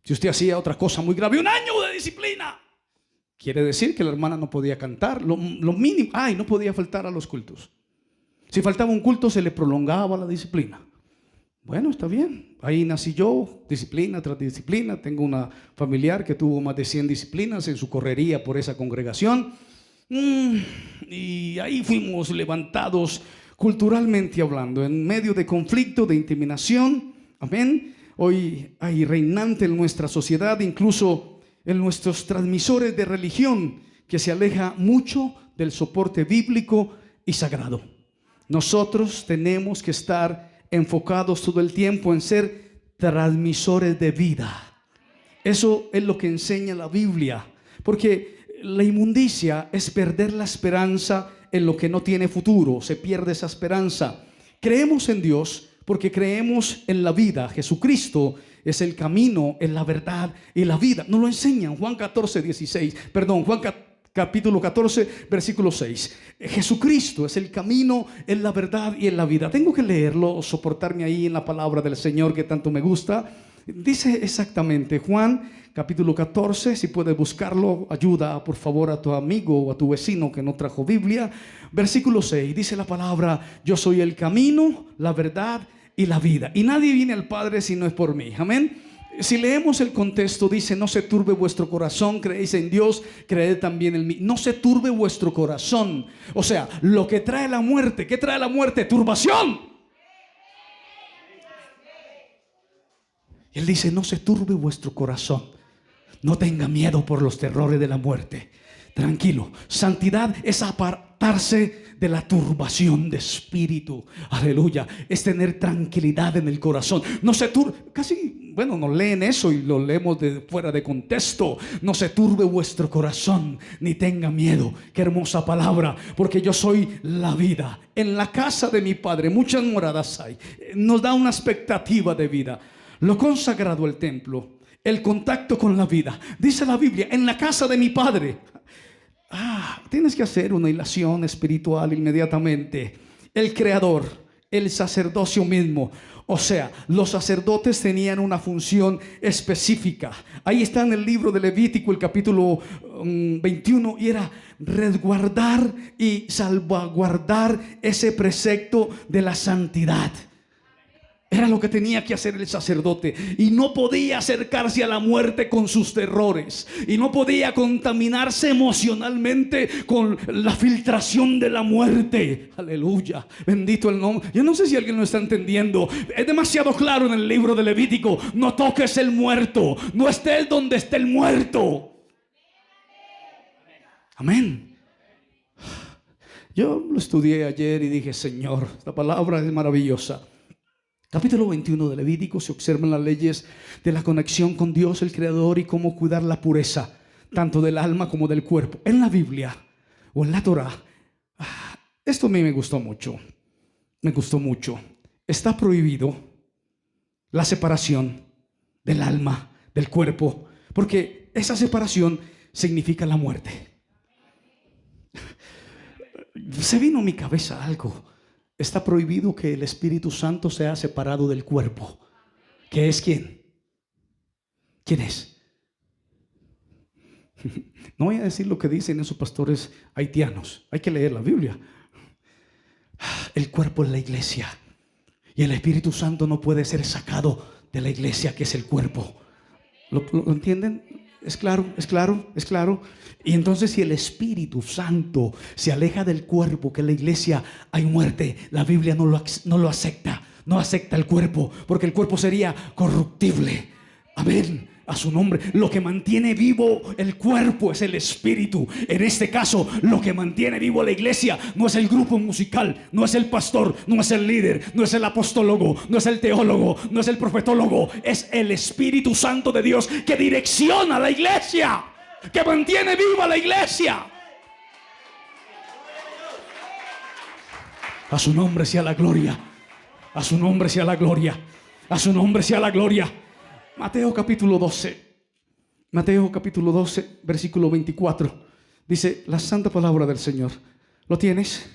Si usted hacía otra cosa muy grave, 1 año de disciplina. Quiere decir que la hermana no podía cantar, lo mínimo. No podía faltar a los cultos. Si faltaba un culto, se le prolongaba la disciplina. Bueno, está bien. Ahí nací yo, disciplina tras disciplina. Tengo una familiar que tuvo más de 100 disciplinas en su correría por esa congregación. Y ahí fuimos levantados culturalmente hablando, en medio de conflicto, de intimidación. Amén. Hoy hay reinante en nuestra sociedad, incluso en nuestros transmisores de religión, que se aleja mucho del soporte bíblico y sagrado. Nosotros tenemos que estar enfocados todo el tiempo en ser transmisores de vida. Eso es lo que enseña la Biblia, porque la inmundicia es perder la esperanza en lo que no tiene futuro. Se pierde esa esperanza. Creemos en Dios porque creemos en la vida. Jesucristo es el camino, es la verdad y la vida. Nos lo enseñan Juan capítulo 14, versículo 6. Jesucristo es el camino, es la verdad y es la vida. Tengo que leerlo, soportarme ahí en la palabra del Señor que tanto me gusta. Dice exactamente Juan capítulo 14, si puedes buscarlo, ayuda por favor a tu amigo o a tu vecino que no trajo Biblia. Versículo 6, dice la palabra: yo soy el camino, la verdad y la vida, y nadie viene al Padre si no es por mí. Amén. Si leemos el contexto, dice: no se turbe vuestro corazón, creéis en Dios, creed también en mí. No se turbe vuestro corazón. O sea, lo que trae la muerte, ¿qué trae la muerte? Turbación. Él dice: no se turbe vuestro corazón. No tenga miedo por los terrores de la muerte. Tranquilo. Santidad es apartarse de la turbación de espíritu. Aleluya. Es tener tranquilidad en el corazón. No se turbe. Nos leen eso y lo leemos de fuera de contexto. No se turbe vuestro corazón, ni tenga miedo. Qué hermosa palabra. Porque yo soy la vida. En la casa de mi Padre muchas moradas hay. Nos da una expectativa de vida. Lo consagrado al templo, el contacto con la vida. Dice la Biblia: en la casa de mi Padre. Tienes que hacer una ilación espiritual inmediatamente. El Creador, el sacerdocio mismo. O sea, los sacerdotes tenían una función específica. Ahí está en el libro de Levítico, el capítulo 21, y era resguardar y salvaguardar ese precepto de la santidad. Era lo que tenía que hacer el sacerdote. Y no podía acercarse a la muerte con sus terrores. Y no podía contaminarse emocionalmente con la filtración de la muerte. Aleluya. Bendito el nombre. Yo no sé si alguien lo está entendiendo. Es demasiado claro en el libro de Levítico: no toques el muerto. No estés donde esté el muerto. Amén. Yo lo estudié ayer y dije: Señor, esta palabra es maravillosa. Capítulo 21 de Levítico se observan las leyes de la conexión con Dios el Creador y cómo cuidar la pureza tanto del alma como del cuerpo. En la Biblia o en la Torah, esto a mí me gustó mucho. Está prohibido la separación del alma del cuerpo, porque esa separación significa la muerte. Se vino a mi cabeza algo. Está prohibido que el Espíritu Santo sea separado del cuerpo. ¿Qué es quién? ¿Quién es? No voy a decir lo que dicen esos pastores haitianos. Hay que leer la Biblia. El cuerpo es la iglesia. Y el Espíritu Santo no puede ser sacado de la iglesia, que es el cuerpo. ¿Lo entienden? ¿Es claro? Y entonces, si el Espíritu Santo se aleja del cuerpo, que es la iglesia, hay muerte. La Biblia no lo acepta. No acepta el cuerpo, porque el cuerpo sería corruptible. Amén. A su nombre. Lo que mantiene vivo el cuerpo es el espíritu. En este caso, lo que mantiene vivo la iglesia no es el grupo musical, no es el pastor, no es el líder, no es el apostólogo, no es el teólogo, no es el profetólogo. Es el Espíritu Santo de Dios que direcciona la iglesia, que mantiene viva la iglesia. A su nombre sea la gloria. A su nombre sea la gloria. A su nombre sea la gloria. Mateo capítulo 12. Mateo capítulo 12, versículo 24. Dice la santa palabra del Señor. ¿Lo tienes?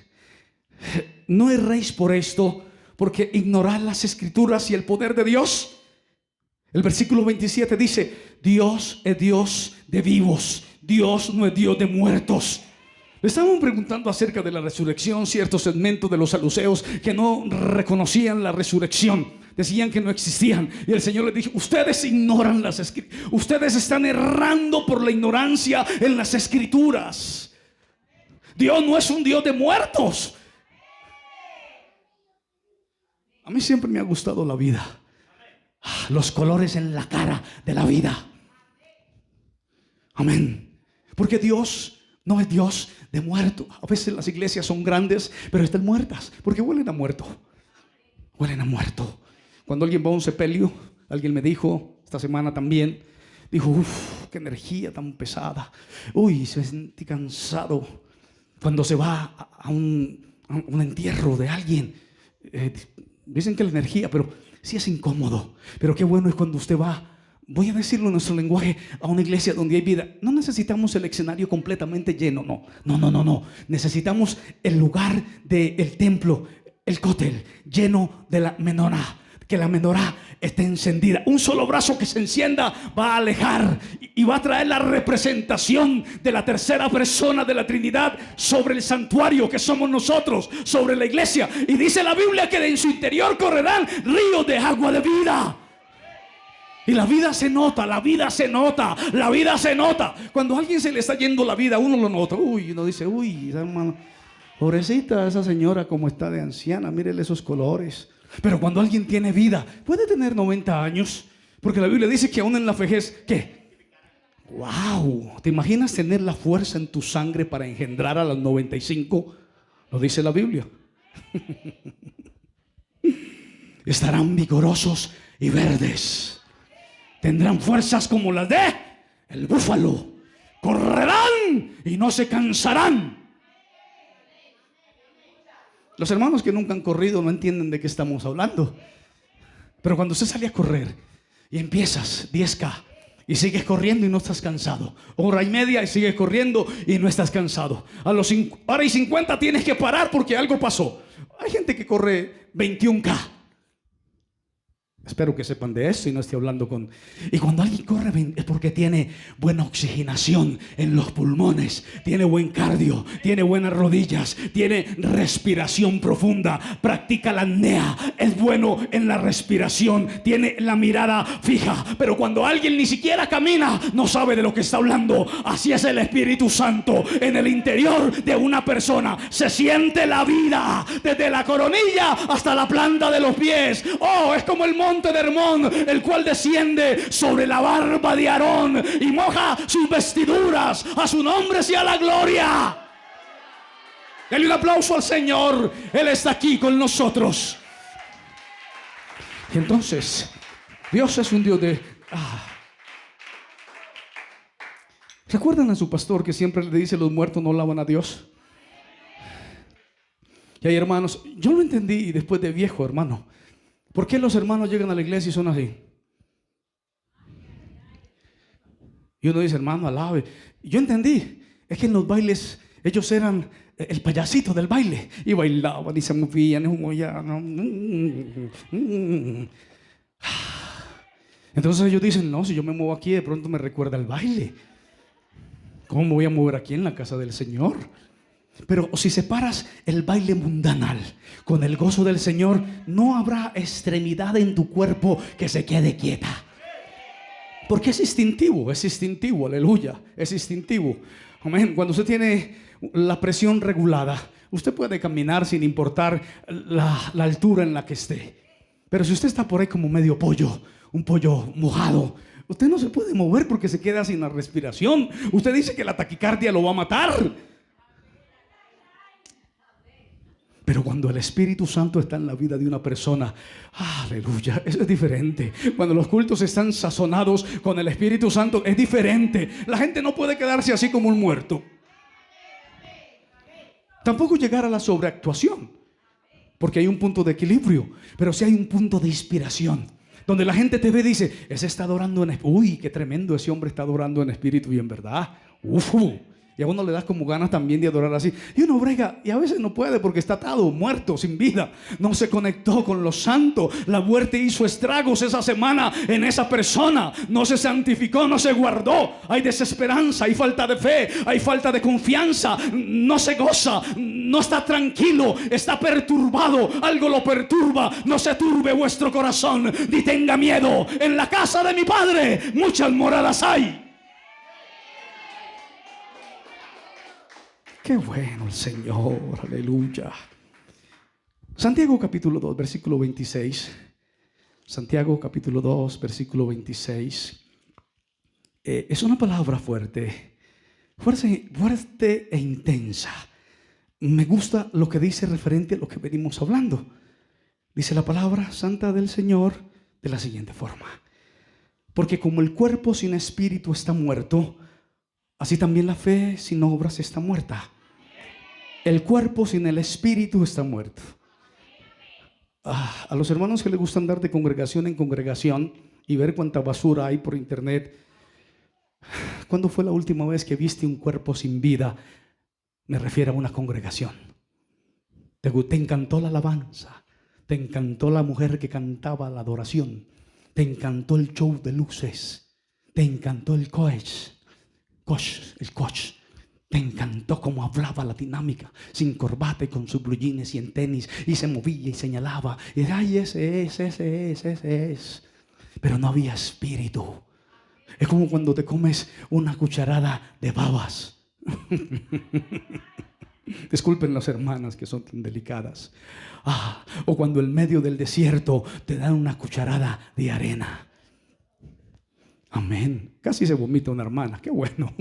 No erréis por esto, porque ignorad las escrituras y el poder de Dios. El versículo 27 dice: Dios es Dios de vivos, Dios no es Dios de muertos. Le estaban preguntando acerca de la resurrección cierto segmento de los saduceos que no reconocían la resurrección. Decían que no existían. Y el Señor les dijo: ustedes ignoran las escrituras. Ustedes están errando por la ignorancia en las escrituras. Dios no es un Dios de muertos. A mí siempre me ha gustado la vida. Los colores en la cara de la vida. Amén. Porque Dios no es Dios de muerto. A veces las iglesias son grandes, pero están muertas, porque huelen a muerto. Huelen a muerto. Cuando alguien va a un sepelio, alguien me dijo esta semana también, dijo: uff, qué energía tan pesada. Uy, se sentí cansado. Cuando se va a un entierro de alguien, dicen que la energía, pero sí es incómodo. Pero qué bueno es cuando usted va, voy a decirlo en nuestro lenguaje, a una iglesia donde hay vida. No necesitamos el escenario completamente lleno, no. Necesitamos el lugar del templo, el cótel, lleno de la menorá. Que la menorá esté encendida. Un solo brazo que se encienda va a alejar y va a traer la representación de la tercera persona de la Trinidad sobre el santuario que somos nosotros, sobre la iglesia. Y dice la Biblia que en su interior correrán ríos de agua de vida. Y la vida se nota, la vida se nota, la vida se nota. Cuando a alguien se le está yendo la vida, uno lo nota. Uno dice: uy, hermano, pobrecita esa señora como está de anciana, mírele esos colores. Pero cuando alguien tiene vida, puede tener 90 años, porque la Biblia dice que aún en la vejez, ¿qué? ¡Wow! ¿Te imaginas tener la fuerza en tu sangre para engendrar a los 95? Lo dice la Biblia. Estarán vigorosos y verdes. Tendrán fuerzas como las de el búfalo. Correrán y no se cansarán. Los hermanos que nunca han corrido no entienden de qué estamos hablando. Pero cuando usted sale a correr y empiezas 10K y sigues corriendo y no estás cansado, hora y media y sigues corriendo y no estás cansado, a los hora y 50 tienes que parar porque algo pasó. Hay gente que corre 21K. Espero que sepan de esto y no esté hablando con... Y cuando alguien corre es porque tiene buena oxigenación en los pulmones, tiene buen cardio, tiene buenas rodillas, tiene respiración profunda, practica la apnea, es bueno en la respiración, tiene la mirada fija. Pero cuando alguien ni siquiera camina, no sabe de lo que está hablando. Así es el Espíritu Santo en el interior de una persona. Se siente la vida desde la coronilla hasta la planta de los pies. Oh, es como el monte de Hermón, el cual desciende sobre la barba de Aarón y moja sus vestiduras. A su nombre sea la gloria. Dale un aplauso al Señor. Él está aquí con nosotros. Y entonces, Dios es un Dios de... ¿Recuerdan a su pastor que siempre le dice: los muertos no alaban a Dios? Y hay hermanos, yo lo entendí después de viejo, hermano. ¿Por qué los hermanos llegan a la iglesia y son así? Y uno dice: hermano, alabe. Yo entendí, es que en los bailes ellos eran el payasito del baile y bailaban y se movían. Entonces ellos dicen: no, si yo me muevo aquí de pronto me recuerda el baile. ¿Cómo me voy a mover aquí en la casa del Señor? Pero si separas el baile mundanal con el gozo del Señor, no habrá extremidad en tu cuerpo que se quede quieta. Porque es instintivo, aleluya, es instintivo. Amén. Cuando usted tiene la presión regulada, usted puede caminar sin importar la altura en la que esté. Pero si usted está por ahí como medio pollo, un pollo mojado, Usted no se puede mover porque se queda sin la respiración. Usted dice que la taquicardia lo va a matar. Pero cuando el Espíritu Santo está en la vida de una persona, aleluya, eso es diferente. Cuando los cultos están sazonados con el Espíritu Santo, es diferente. La gente no puede quedarse así como un muerto. Tampoco llegar a la sobreactuación, porque hay un punto de equilibrio, pero sí hay un punto de inspiración, donde la gente te ve y dice, ese está adorando en espíritu. Uy, qué tremendo, ese hombre está adorando en espíritu y en verdad. Y a uno le das como ganas también de adorar así. Y uno brega y a veces no puede porque está atado, muerto, sin vida. No se conectó con lo santo. La muerte hizo estragos esa semana en esa persona. No se santificó, no se guardó. Hay desesperanza, hay falta de fe, hay falta de confianza. No se goza, no está tranquilo, está perturbado. Algo lo perturba. No se turbe vuestro corazón ni tenga miedo. En la casa de mi Padre muchas moradas hay. Qué bueno el Señor, aleluya. Santiago capítulo 2, versículo 26. Santiago capítulo 2, versículo 26. Es una palabra fuerte, fuerte e intensa. Me gusta lo que dice referente a lo que venimos hablando. Dice la palabra santa del Señor de la siguiente forma: porque como el cuerpo sin espíritu está muerto, así también la fe sin obras está muerta. El cuerpo sin el espíritu está muerto. A los hermanos que les gusta andar de congregación en congregación y ver cuánta basura hay por internet, ¿cuándo fue la última vez que viste un cuerpo sin vida? Me refiero a una congregación. Te encantó la alabanza, te encantó la mujer que cantaba la adoración, te encantó el show de luces, te encantó el coach. Te encantó cómo hablaba, la dinámica, sin corbata y con sus blue jeans y en tenis, y se movía y señalaba, y decía, ay, ese es. Pero no había espíritu. Es como cuando te comes una cucharada de babas. Disculpen las hermanas que son tan delicadas. O cuando en medio del desierto te dan una cucharada de arena. Amén. Casi se vomita una hermana, qué bueno.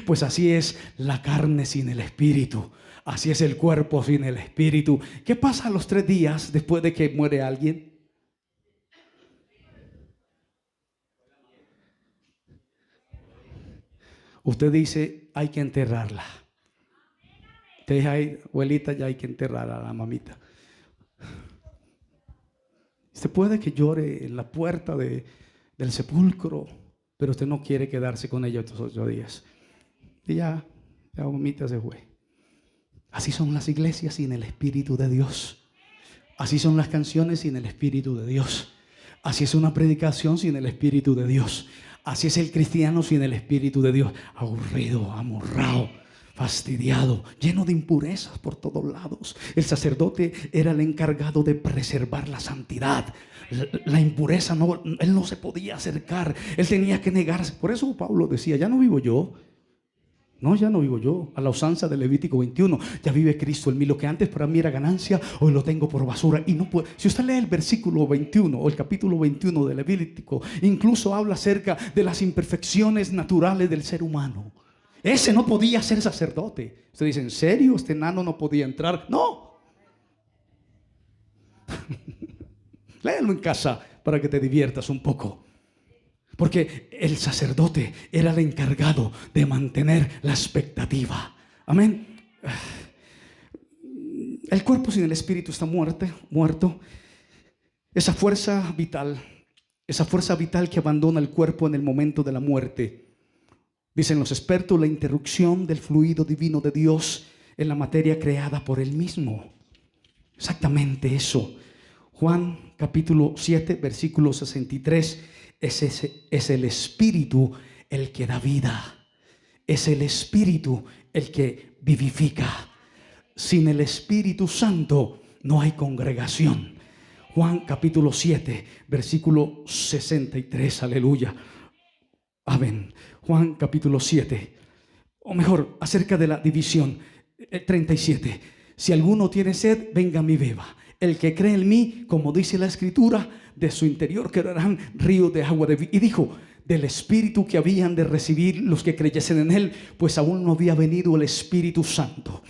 Pues así es la carne sin el espíritu. Así es el cuerpo sin el espíritu. ¿Qué pasa a los 3 días después de que muere alguien? Usted dice, hay que enterrarla. Usted dice, ay, abuelita, ya hay que enterrar a la mamita. Usted puede que llore en la puerta del sepulcro, pero usted no quiere quedarse con ella estos 8 días. Y ya la mamita se fue. Así son las iglesias sin el Espíritu de Dios. Así son las canciones sin el Espíritu de Dios. Así es una predicación sin el Espíritu de Dios. Así es el cristiano sin el Espíritu de Dios. Aburrido, amorrado, fastidiado, lleno de impurezas por todos lados. El sacerdote era el encargado de preservar la santidad. La impureza, él no se podía acercar. Él tenía que negarse. Por eso Pablo decía, ya no vivo yo. No, ya no vivo yo, a la usanza de Levítico 21. Ya vive Cristo en mí. Lo que antes para mí era ganancia, hoy lo tengo por basura. Y no puedo. Si usted lee el versículo 21 o el capítulo 21 de Levítico, incluso habla acerca de las imperfecciones naturales del ser humano. Ese no podía ser sacerdote. Usted dice, ¿en serio? ¿Este enano no podía entrar? No. Léelo en casa para que te diviertas un poco. Porque el sacerdote era el encargado de mantener la expectativa. Amén. El cuerpo sin el espíritu está muerto. Esa fuerza vital que abandona el cuerpo en el momento de la muerte. Dicen los expertos, la interrupción del fluido divino de Dios en la materia creada por Él mismo. Exactamente eso. Juan capítulo 7, versículo 63. Es el Espíritu el que da vida. Es el Espíritu el que vivifica. Sin el Espíritu Santo no hay congregación. Juan capítulo 7, versículo 63. Aleluya. Amén. Juan capítulo 7. O mejor, acerca de la división. 37. Si alguno tiene sed, venga a mí beba. El que cree en mí, como dice la Escritura, de su interior correrán ríos de agua de vida. Y dijo, del Espíritu que habían de recibir los que creyesen en él, pues aún no había venido el Espíritu Santo.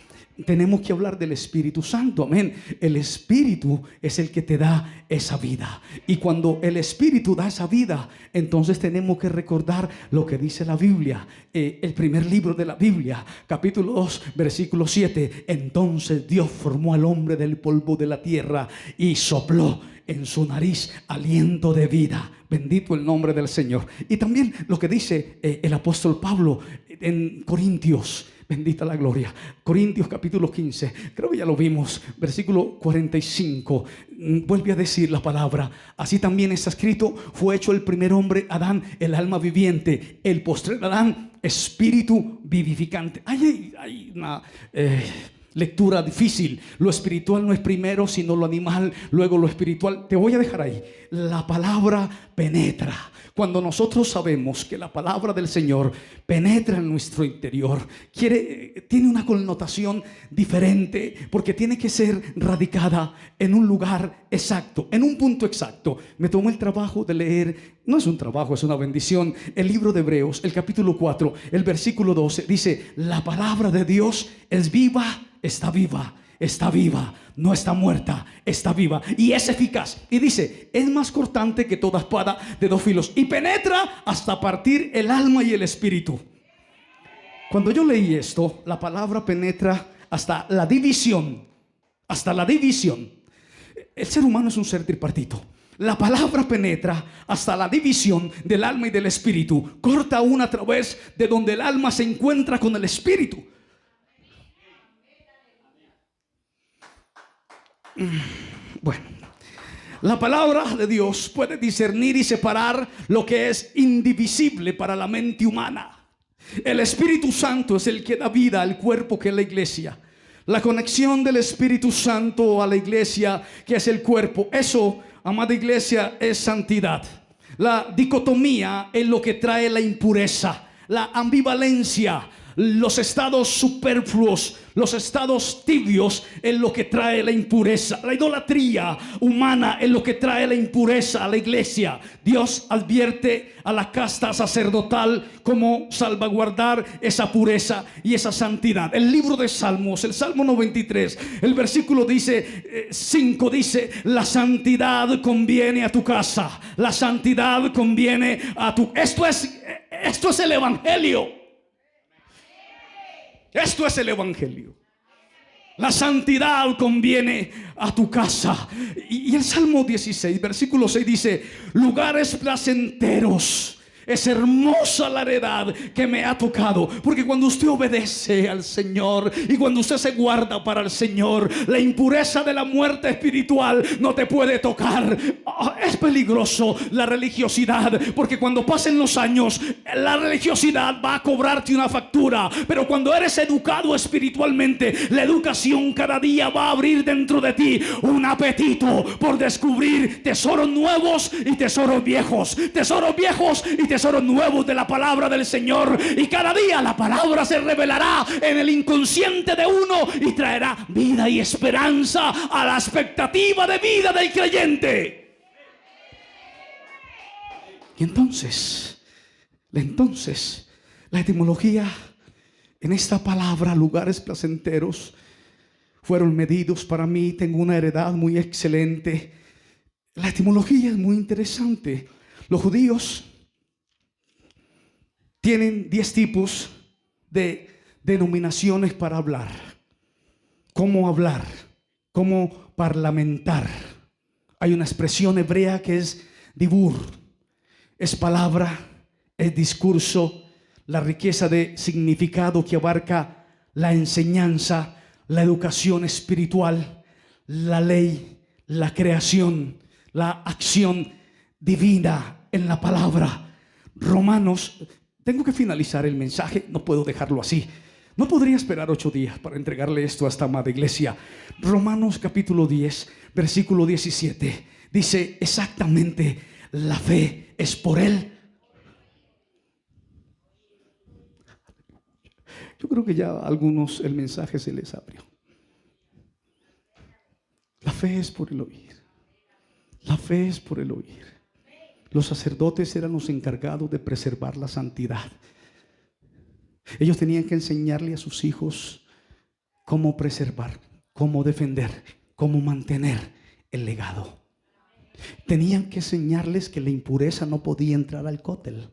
Tenemos que hablar del Espíritu Santo, amén. El Espíritu es el que te da esa vida. Y cuando el Espíritu da esa vida, entonces tenemos que recordar lo que dice la Biblia. El primer libro de la Biblia, capítulo 2, versículo 7. Entonces Dios formó al hombre del polvo de la tierra y sopló en su nariz aliento de vida. Bendito el nombre del Señor. Y también lo que dice el apóstol Pablo en Corintios. Bendita la gloria. Corintios capítulo 15, creo que ya lo vimos, versículo 45. Vuelve a decir la palabra. Así también está escrito: fue hecho el primer hombre, Adán, el alma viviente; el postrer Adán, espíritu vivificante. Hay una lectura difícil. Lo espiritual no es primero, sino lo animal, luego lo espiritual. Te voy a dejar ahí. La palabra penetra. Cuando nosotros sabemos que la palabra del Señor penetra en nuestro interior, tiene una connotación diferente, porque tiene que ser radicada en un lugar exacto, en un punto exacto. Me tomó el trabajo de leer, no es un trabajo, es una bendición, el libro de Hebreos, el capítulo 4, el versículo 12, dice: la palabra de Dios es viva, está viva. Está viva, no está muerta, está viva y es eficaz. Y dice: es más cortante que toda espada de dos filos y penetra hasta partir el alma y el espíritu. Cuando yo leí esto, la palabra penetra hasta la división. Hasta la división. El ser humano es un ser tripartito. La palabra penetra hasta la división del alma y del espíritu. Corta aún a través de donde el alma se encuentra con el espíritu. Bueno, la palabra de Dios puede discernir y separar lo que es indivisible para la mente humana. El Espíritu Santo es el que da vida al cuerpo que es la iglesia. La conexión del Espíritu Santo a la iglesia, que es el cuerpo, eso, amada iglesia, es santidad. La dicotomía es lo que trae la impureza, la ambivalencia, los estados superfluos, los estados tibios es lo que trae la impureza. La idolatría humana es lo que trae la impureza a la iglesia. Dios advierte a la casta sacerdotal cómo salvaguardar esa pureza y esa santidad. El libro de Salmos, el Salmo 93, el versículo 5 dice: la santidad conviene a tu casa, la santidad conviene a tu... Esto es el evangelio. Esto es el evangelio. La santidad conviene a tu casa. Y el Salmo 16, versículo 6 dice: lugares placenteros. Es hermosa la heredad que me ha tocado. Porque cuando usted obedece al Señor y cuando usted se guarda para el Señor, la impureza de la muerte espiritual no te puede tocar. Es peligroso la religiosidad, porque cuando pasen los años, la religiosidad va a cobrarte una factura. Pero cuando eres educado espiritualmente, la educación cada día va a abrir dentro de ti un apetito por descubrir tesoros nuevos y tesoros viejos. Tesoros viejos y tesoros nuevos de la palabra del Señor. Y cada día la palabra se revelará en el inconsciente de uno y traerá vida y esperanza a la expectativa de vida del creyente. Y entonces la etimología en esta palabra, lugares placenteros, fueron medidos para mí. Tengo una heredad muy excelente. La etimología es muy interesante. Los judíos tienen 10 tipos de denominaciones para hablar. ¿Cómo hablar? ¿Cómo parlamentar? Hay una expresión hebrea que es dibur. Es palabra, es discurso, la riqueza de significado que abarca la enseñanza, la educación espiritual, la ley, la creación, la acción divina en la palabra. Romanos... Tengo que finalizar el mensaje, no puedo dejarlo así. No podría esperar 8 días para entregarle esto a esta amada iglesia. Romanos capítulo 10, versículo 17. Dice exactamente: la fe es por él. Yo creo que ya a algunos el mensaje se les abrió. La fe es por el oír. La fe es por el oír. Los sacerdotes eran los encargados de preservar la santidad. Ellos tenían que enseñarle a sus hijos cómo preservar, cómo defender, cómo mantener el legado. Tenían que enseñarles que la impureza no podía entrar al cótel.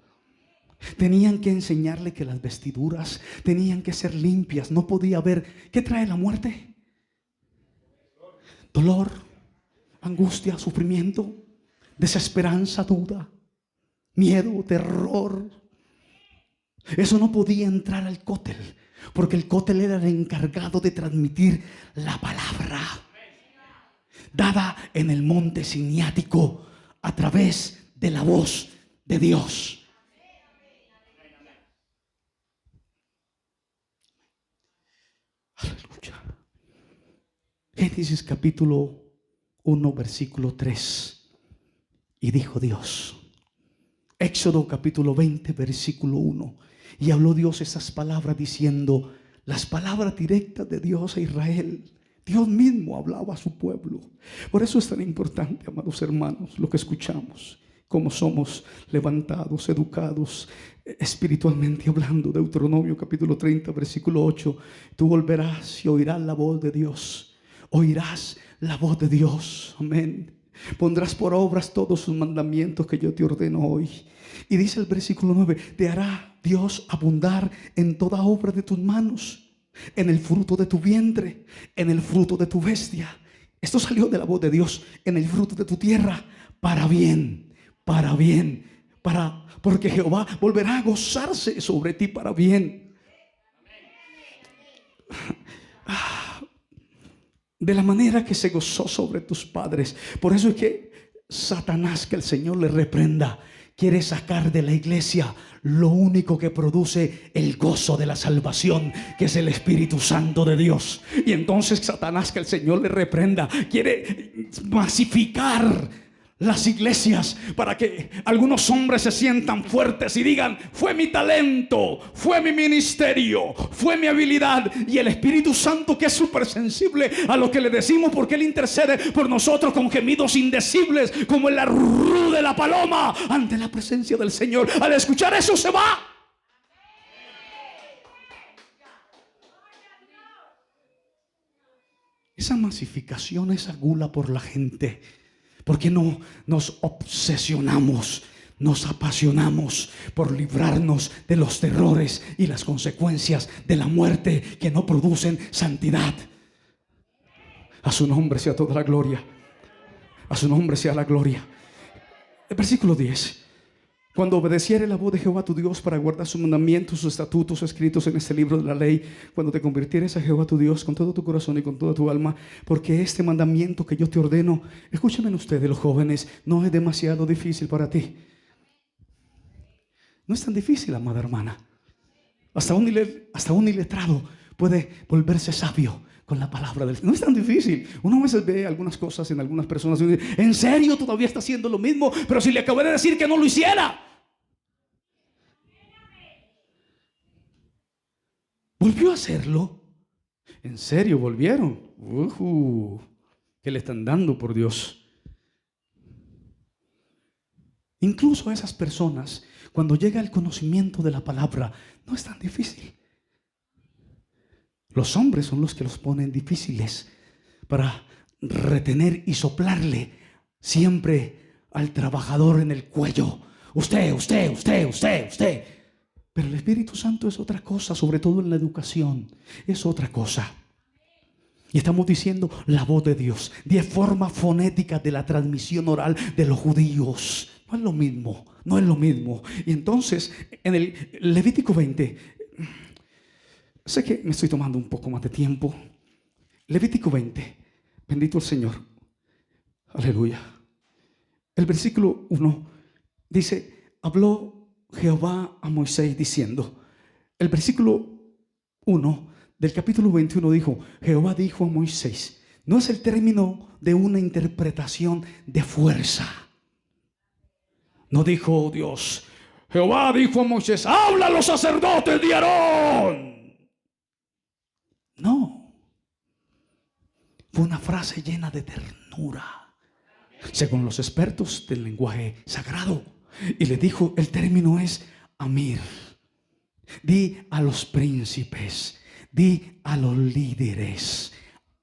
Tenían que enseñarle que las vestiduras tenían que ser limpias. No podía haber. ¿Qué trae la muerte? Dolor, angustia, sufrimiento, desesperanza, duda, miedo, terror. Eso no podía entrar al cótel, porque el cótel era el encargado de transmitir la palabra dada en el monte siniático a través de la voz de Dios. Aleluya. Génesis capítulo 1 versículo 3. Y dijo Dios. Éxodo capítulo 20 versículo 1. Y habló Dios esas palabras diciendo, las palabras directas de Dios a Israel. Dios mismo hablaba a su pueblo. Por eso es tan importante, amados hermanos, lo que escuchamos. Cómo somos levantados, educados, espiritualmente hablando. Deuteronomio capítulo 30 versículo 8. Tú volverás y oirás la voz de Dios. Oirás la voz de Dios. Amén. Pondrás por obras todos sus mandamientos que yo te ordeno hoy. Y dice el versículo 9, te hará Dios abundar en toda obra de tus manos, en el fruto de tu vientre, en el fruto de tu bestia. Esto salió de la voz de Dios. En el fruto de tu tierra, para bien, porque Jehová volverá a gozarse sobre ti para bien. De la manera que se gozó sobre tus padres. Por eso es que Satanás, que el Señor le reprenda, quiere sacar de la iglesia lo único que produce el gozo de la salvación, que es el Espíritu Santo de Dios. Y entonces Satanás, que el Señor le reprenda, quiere masificar las iglesias para que algunos hombres se sientan fuertes y digan, fue mi talento, fue mi ministerio, fue mi habilidad. Y el Espíritu Santo, que es súper sensible a lo que le decimos, porque Él intercede por nosotros con gemidos indecibles, como el arrullo de la paloma ante la presencia del Señor. Al escuchar eso se va. Esa masificación, esa gula por la gente. ¿Por qué no nos obsesionamos, nos apasionamos por librarnos de los terrores y las consecuencias de la muerte que no producen santidad? A su nombre sea toda la gloria. A su nombre sea la gloria. El versículo 10. Cuando obedeciere la voz de Jehová tu Dios para guardar sus mandamientos, sus estatutos escritos en este libro de la ley, cuando te convirtieres a Jehová tu Dios con todo tu corazón y con toda tu alma, porque este mandamiento que yo te ordeno, escúchenme ustedes los jóvenes, no es demasiado difícil para ti. No es tan difícil, amada hermana. Hasta un iletrado puede volverse sabio con la palabra del Señor. No es tan difícil. Uno a veces ve algunas cosas en algunas personas y dice, ¿en serio todavía está haciendo lo mismo? Pero si le acabé de decir que no lo hiciera. ¿Volvió a hacerlo? ¿En serio volvieron? ¿Qué le están dando, por Dios? Incluso a esas personas, cuando llega el conocimiento de la palabra, no es tan difícil. Los hombres son los que los ponen difíciles para retener y soplarle siempre al trabajador en el cuello. Usted. Pero el Espíritu Santo es otra cosa, sobre todo en la educación. Es otra cosa. Y estamos diciendo la voz de Dios, de forma fonética de la transmisión oral de los judíos. No es lo mismo, no es lo mismo. Y entonces, en el Levítico 20, sé que me estoy tomando un poco más de tiempo. Levítico 20, bendito el Señor. Aleluya. El versículo 1 dice, habló Jehová a Moisés diciendo. El versículo 1 del capítulo 21 dijo, Jehová dijo a Moisés. No es el término de una interpretación de fuerza. No dijo Dios, Jehová dijo a Moisés, habla a los sacerdotes de Aarón. No. Fue una frase llena de ternura, según los expertos del lenguaje sagrado. Y le dijo, el término es Amir. Di a los príncipes, di a los líderes,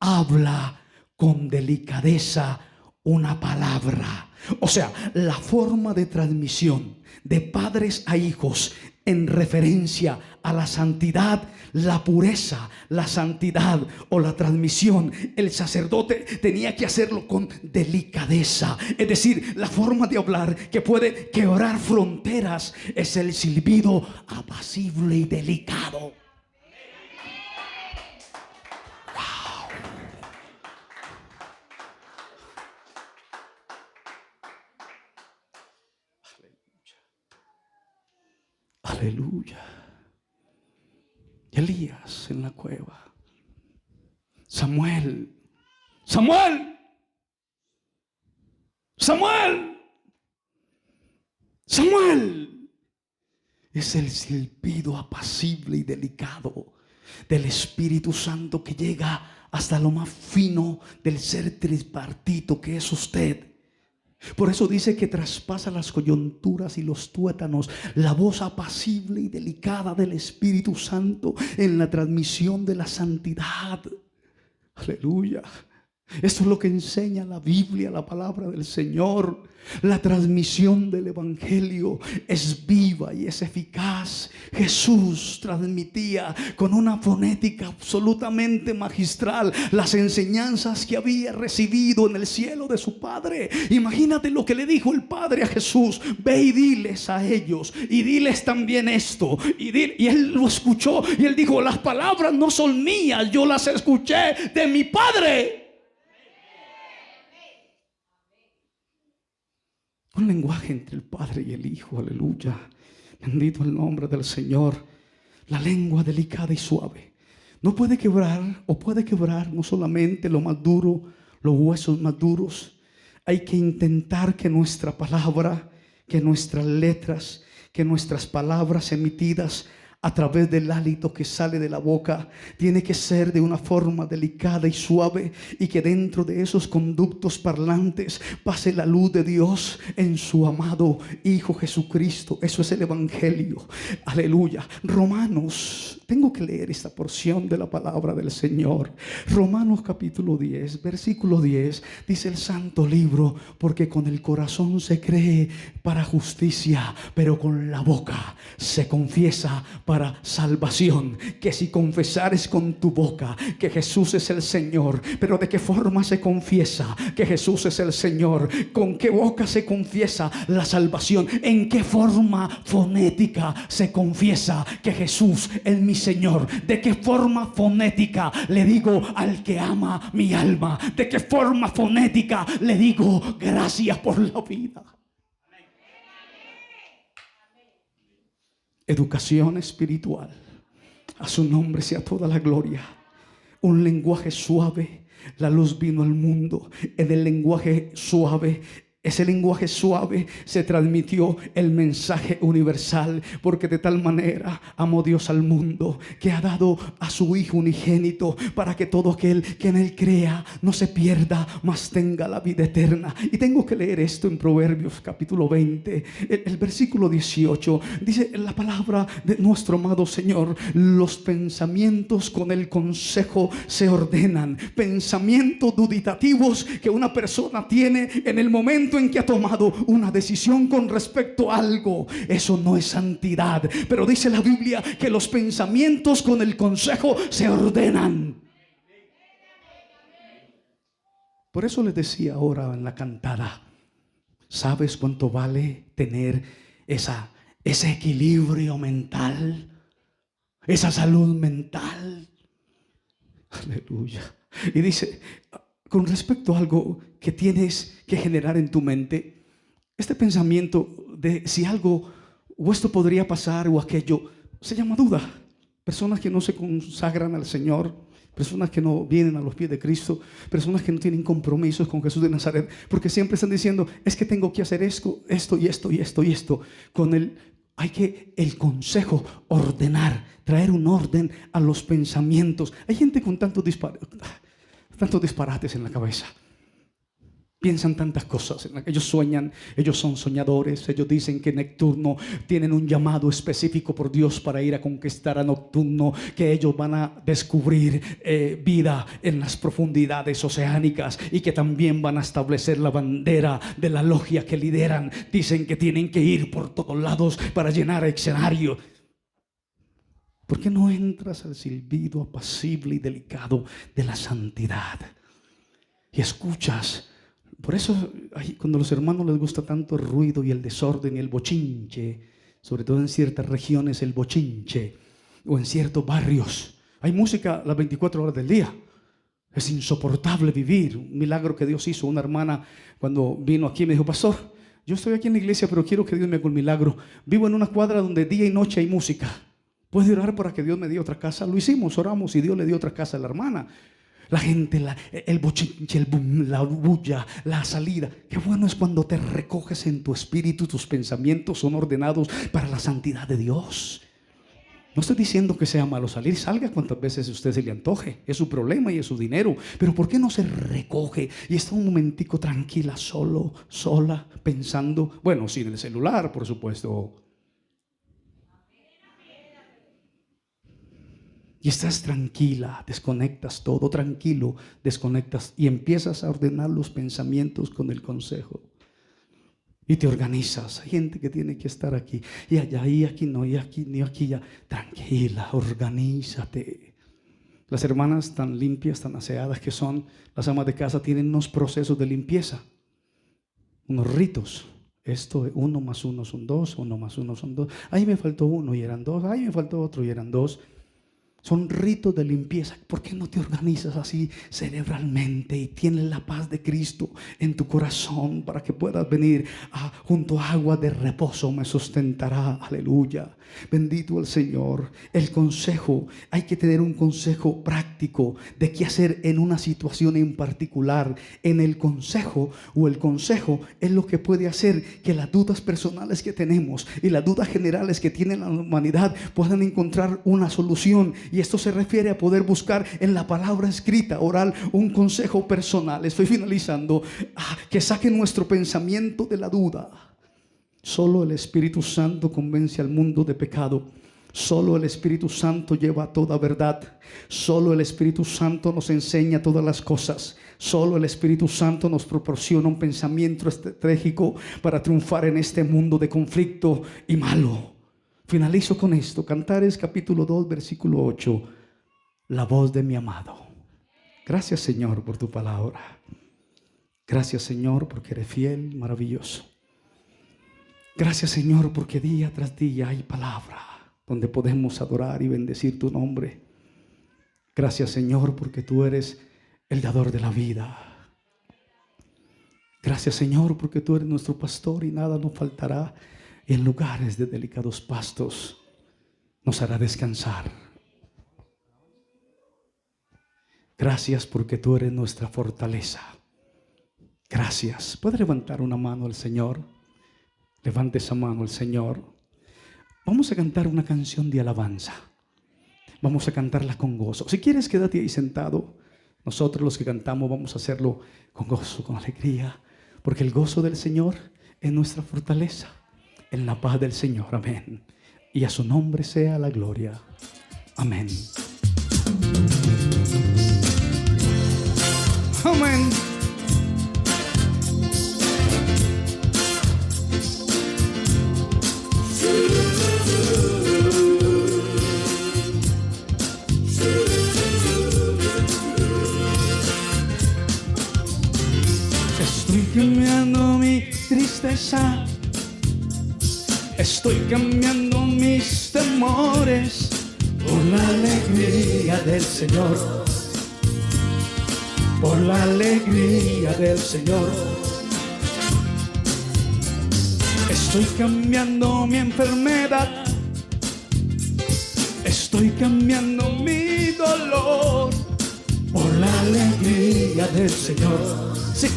habla con delicadeza una palabra. O sea, la forma de transmisión de padres a hijos en referencia a la santidad, la pureza, la santidad o la transmisión, el sacerdote tenía que hacerlo con delicadeza. Es decir, la forma de hablar que puede quebrar fronteras es el silbido apacible y delicado. Aleluya. Elías en la cueva. Samuel. Samuel. Samuel. Samuel. Es el silbido apacible y delicado del Espíritu Santo que llega hasta lo más fino del ser tripartito que es usted. Por eso dice que traspasa las coyunturas y los tuétanos, la voz apacible y delicada del Espíritu Santo en la transmisión de la santidad. Aleluya. Esto es lo que enseña la Biblia, la palabra del Señor. La transmisión del Evangelio es viva y es eficaz. Jesús transmitía con una fonética absolutamente magistral las enseñanzas que había recibido en el cielo de su Padre. Imagínate lo que le dijo el Padre a Jesús: ve y diles a ellos, y diles también esto. Y él lo escuchó y él dijo: las palabras no son mías, yo las escuché de mi Padre. Un lenguaje entre el Padre y el Hijo, aleluya. Bendito el nombre del Señor. La lengua delicada y suave no puede quebrar, o puede quebrar no solamente lo más duro, los huesos más duros. Hay que intentar que nuestra palabra, que nuestras letras, que nuestras palabras emitidas a través del hálito que sale de la boca, tiene que ser de una forma delicada y suave, y que dentro de esos conductos parlantes pase la luz de Dios en su amado Hijo Jesucristo. Eso es el Evangelio. Aleluya. Romanos, tengo que leer esta porción de la palabra del Señor. Romanos capítulo 10, versículo 10, dice el santo libro: porque con el corazón se cree para justicia, pero con la boca se confiesa para salvación. Que si confesares con tu boca que Jesús es el Señor, pero ¿de qué forma se confiesa que Jesús es el Señor? ¿Con qué boca se confiesa la salvación? ¿En qué forma fonética se confiesa que Jesús es mi Señor? ¿De qué forma fonética le digo al que ama mi alma? ¿De qué forma fonética le digo gracias por la vida? Educación espiritual. A su nombre sea toda la gloria. Un lenguaje suave. La luz vino al mundo en el lenguaje suave. Ese lenguaje suave se transmitió el mensaje universal, porque de tal manera amó Dios al mundo que ha dado a su Hijo unigénito, para que todo aquel que en él crea no se pierda, mas tenga la vida eterna. Y tengo que leer esto en Proverbios capítulo 20, el versículo 18. Dice la palabra de nuestro amado Señor: los pensamientos con el consejo se ordenan. Pensamientos dubitativos que una persona tiene en el momento en que ha tomado una decisión con respecto a algo, eso no es santidad. Pero dice la Biblia que los pensamientos con el consejo se ordenan. Por eso les decía ahora en la cantada: ¿sabes cuánto vale tener ese equilibrio mental, esa salud mental? Aleluya. Y dice, con respecto a algo que tienes que generar en tu mente, este pensamiento de si algo o esto podría pasar o aquello, se llama duda. Personas que no se consagran al Señor, personas que no vienen a los pies de Cristo, personas que no tienen compromisos con Jesús de Nazaret, porque siempre están diciendo: es que tengo que hacer esto y esto y esto y esto. Hay que el consejo ordenar, traer un orden a los pensamientos. Hay gente con tantos disparos. tantos disparates en la cabeza. Piensan tantas cosas. Ellos sueñan, ellos son soñadores. Ellos dicen que Nocturno tienen un llamado específico por Dios para ir a conquistar a Nocturno, que ellos van a descubrir vida en las profundidades oceánicas y que también van a establecer la bandera de la logia que lideran. Dicen que tienen que ir por todos lados para llenar escenario. ¿Por qué no entras al silbido apacible y delicado de la santidad y escuchas? Por eso cuando a los hermanos les gusta tanto el ruido y el desorden y el bochinche, sobre todo en ciertas regiones el bochinche, o en ciertos barrios, hay música las 24 horas del día. Es insoportable vivir. Un milagro que Dios hizo. Una hermana cuando vino aquí me dijo: pastor, yo estoy aquí en la iglesia, pero quiero que Dios me haga un milagro. Vivo en una cuadra donde día y noche hay música. ¿Puede orar para que Dios me dé otra casa? Lo hicimos, oramos y Dios le dio otra casa a la hermana. La gente, el bochinche, el boom, la bulla, la salida. Qué bueno es cuando te recoges en tu espíritu. Tus pensamientos son ordenados para la santidad de Dios. No estoy diciendo que sea malo salir. Salga cuantas veces usted se le antoje. Es su problema y es su dinero. Pero ¿por qué no se recoge y está un momentico tranquila, solo, sola, pensando? Bueno, sin el celular, por supuesto. Y estás tranquila, desconectas todo, tranquilo, desconectas y empiezas a ordenar los pensamientos con el consejo. Y te organizas. Hay gente que tiene que estar aquí y allá, y aquí no, y aquí, ni aquí ya. Tranquila, organízate. Las hermanas tan limpias, tan aseadas que son, las amas de casa, tienen unos procesos de limpieza, unos ritos. Esto, 1 más 1 son 2, 1 más 1 son 2. Ahí me faltó 1 y eran 2, ahí me faltó otro y eran 2. Son ritos de limpieza. ¿Por qué no te organizas así cerebralmente y tienes la paz de Cristo en tu corazón para que puedas venir junto a agua de reposo? Me sustentará. Aleluya. Bendito el Señor. El consejo, hay que tener un consejo práctico de qué hacer en una situación en particular. En el consejo es lo que puede hacer que las dudas personales que tenemos y las dudas generales que tiene la humanidad puedan encontrar una solución. Y esto se refiere a poder buscar en la palabra escrita, oral, un consejo personal. Estoy finalizando. Que saque nuestro pensamiento de la duda. Solo el Espíritu Santo convence al mundo de pecado. Solo el Espíritu Santo lleva a toda verdad. Solo el Espíritu Santo nos enseña todas las cosas. Solo el Espíritu Santo nos proporciona un pensamiento estratégico para triunfar en este mundo de conflicto y malo. Finalizo con esto. Cantares capítulo 2 versículo 8. La voz de mi amado. Gracias, Señor, por tu palabra. Gracias, Señor, porque eres fiel, maravilloso. Gracias, Señor, porque día tras día hay palabra donde podemos adorar y bendecir tu nombre. Gracias, Señor, porque tú eres el dador de la vida. Gracias, Señor, porque tú eres nuestro pastor y nada nos faltará. En lugares de delicados pastos nos hará descansar. Gracias porque tú eres nuestra fortaleza. Gracias. ¿Puede levantar una mano al Señor? Levante esa mano al Señor. Vamos a cantar una canción de alabanza. Vamos a cantarla con gozo. Si quieres, quédate ahí sentado. Nosotros los que cantamos vamos a hacerlo con gozo, con alegría, porque el gozo del Señor es nuestra fortaleza. En la paz del Señor, amén. Y a su nombre sea la gloria, amén. Amén. Estoy cambiando mi tristeza. Estoy cambiando mis temores por la alegría del Señor. Por la alegría del Señor. Estoy cambiando mi enfermedad. Estoy cambiando mi dolor por la alegría del Señor. Sí.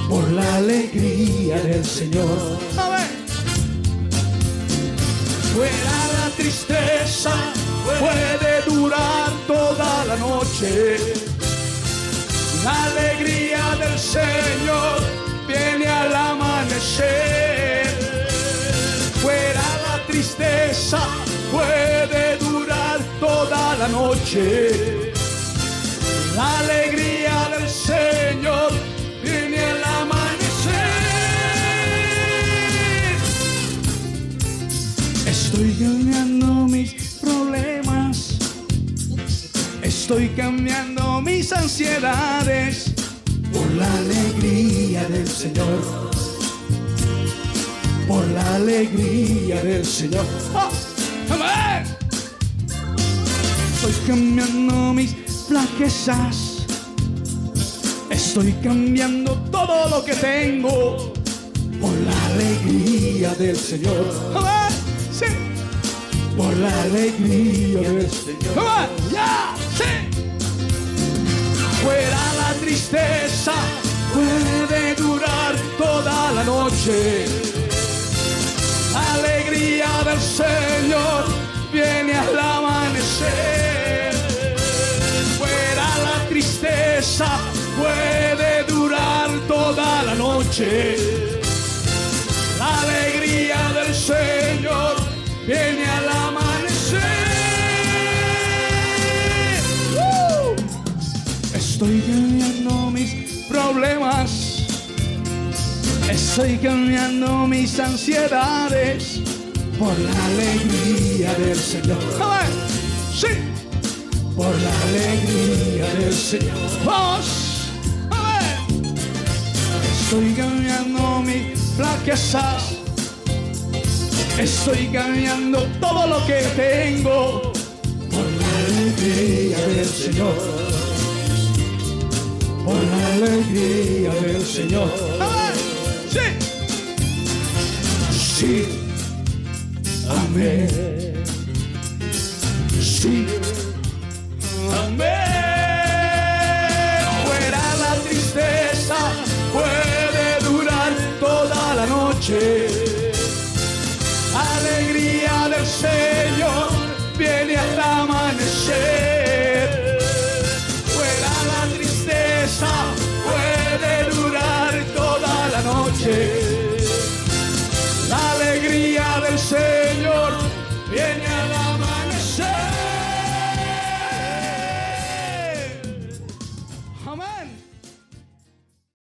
Por la alegría del Señor. Amén. Fuera la tristeza puede durar toda la noche, La alegría del Señor viene al amanecer. Fuera la tristeza, puede durar toda la noche. La alegría del Señor viene al amanecer. Estoy cambiando mis problemas, estoy cambiando mis ansiedades por la alegría del Señor. Por la alegría del Señor. ¡Oh! ¡Amén! Estoy cambiando mis flaquezas, estoy cambiando todo lo que tengo por la alegría del Señor. ¡Amén! Sí. Por la alegría del Señor. ¡Amén! ¡Ya! Sí. Fuera la tristeza, puede durar toda la noche. La alegría del Señor viene al amanecer. Fuera la tristeza, puede durar toda la noche. La alegría del Señor viene al amanecer. Estoy cambiando mis problemas, estoy cambiando mis ansiedades por la alegría del Señor. ¡Amén! ¡Sí! Por la alegría del Señor. ¡Vamos! ¡Amén! Estoy cambiando mis flaquezas, estoy cambiando todo lo que tengo por la alegría del Señor. Por la alegría del Señor. ¡Amén! Sí. Sí. Amén. Sí. Amén. Fuera la tristeza, puede durar toda la noche. Alegría del Señor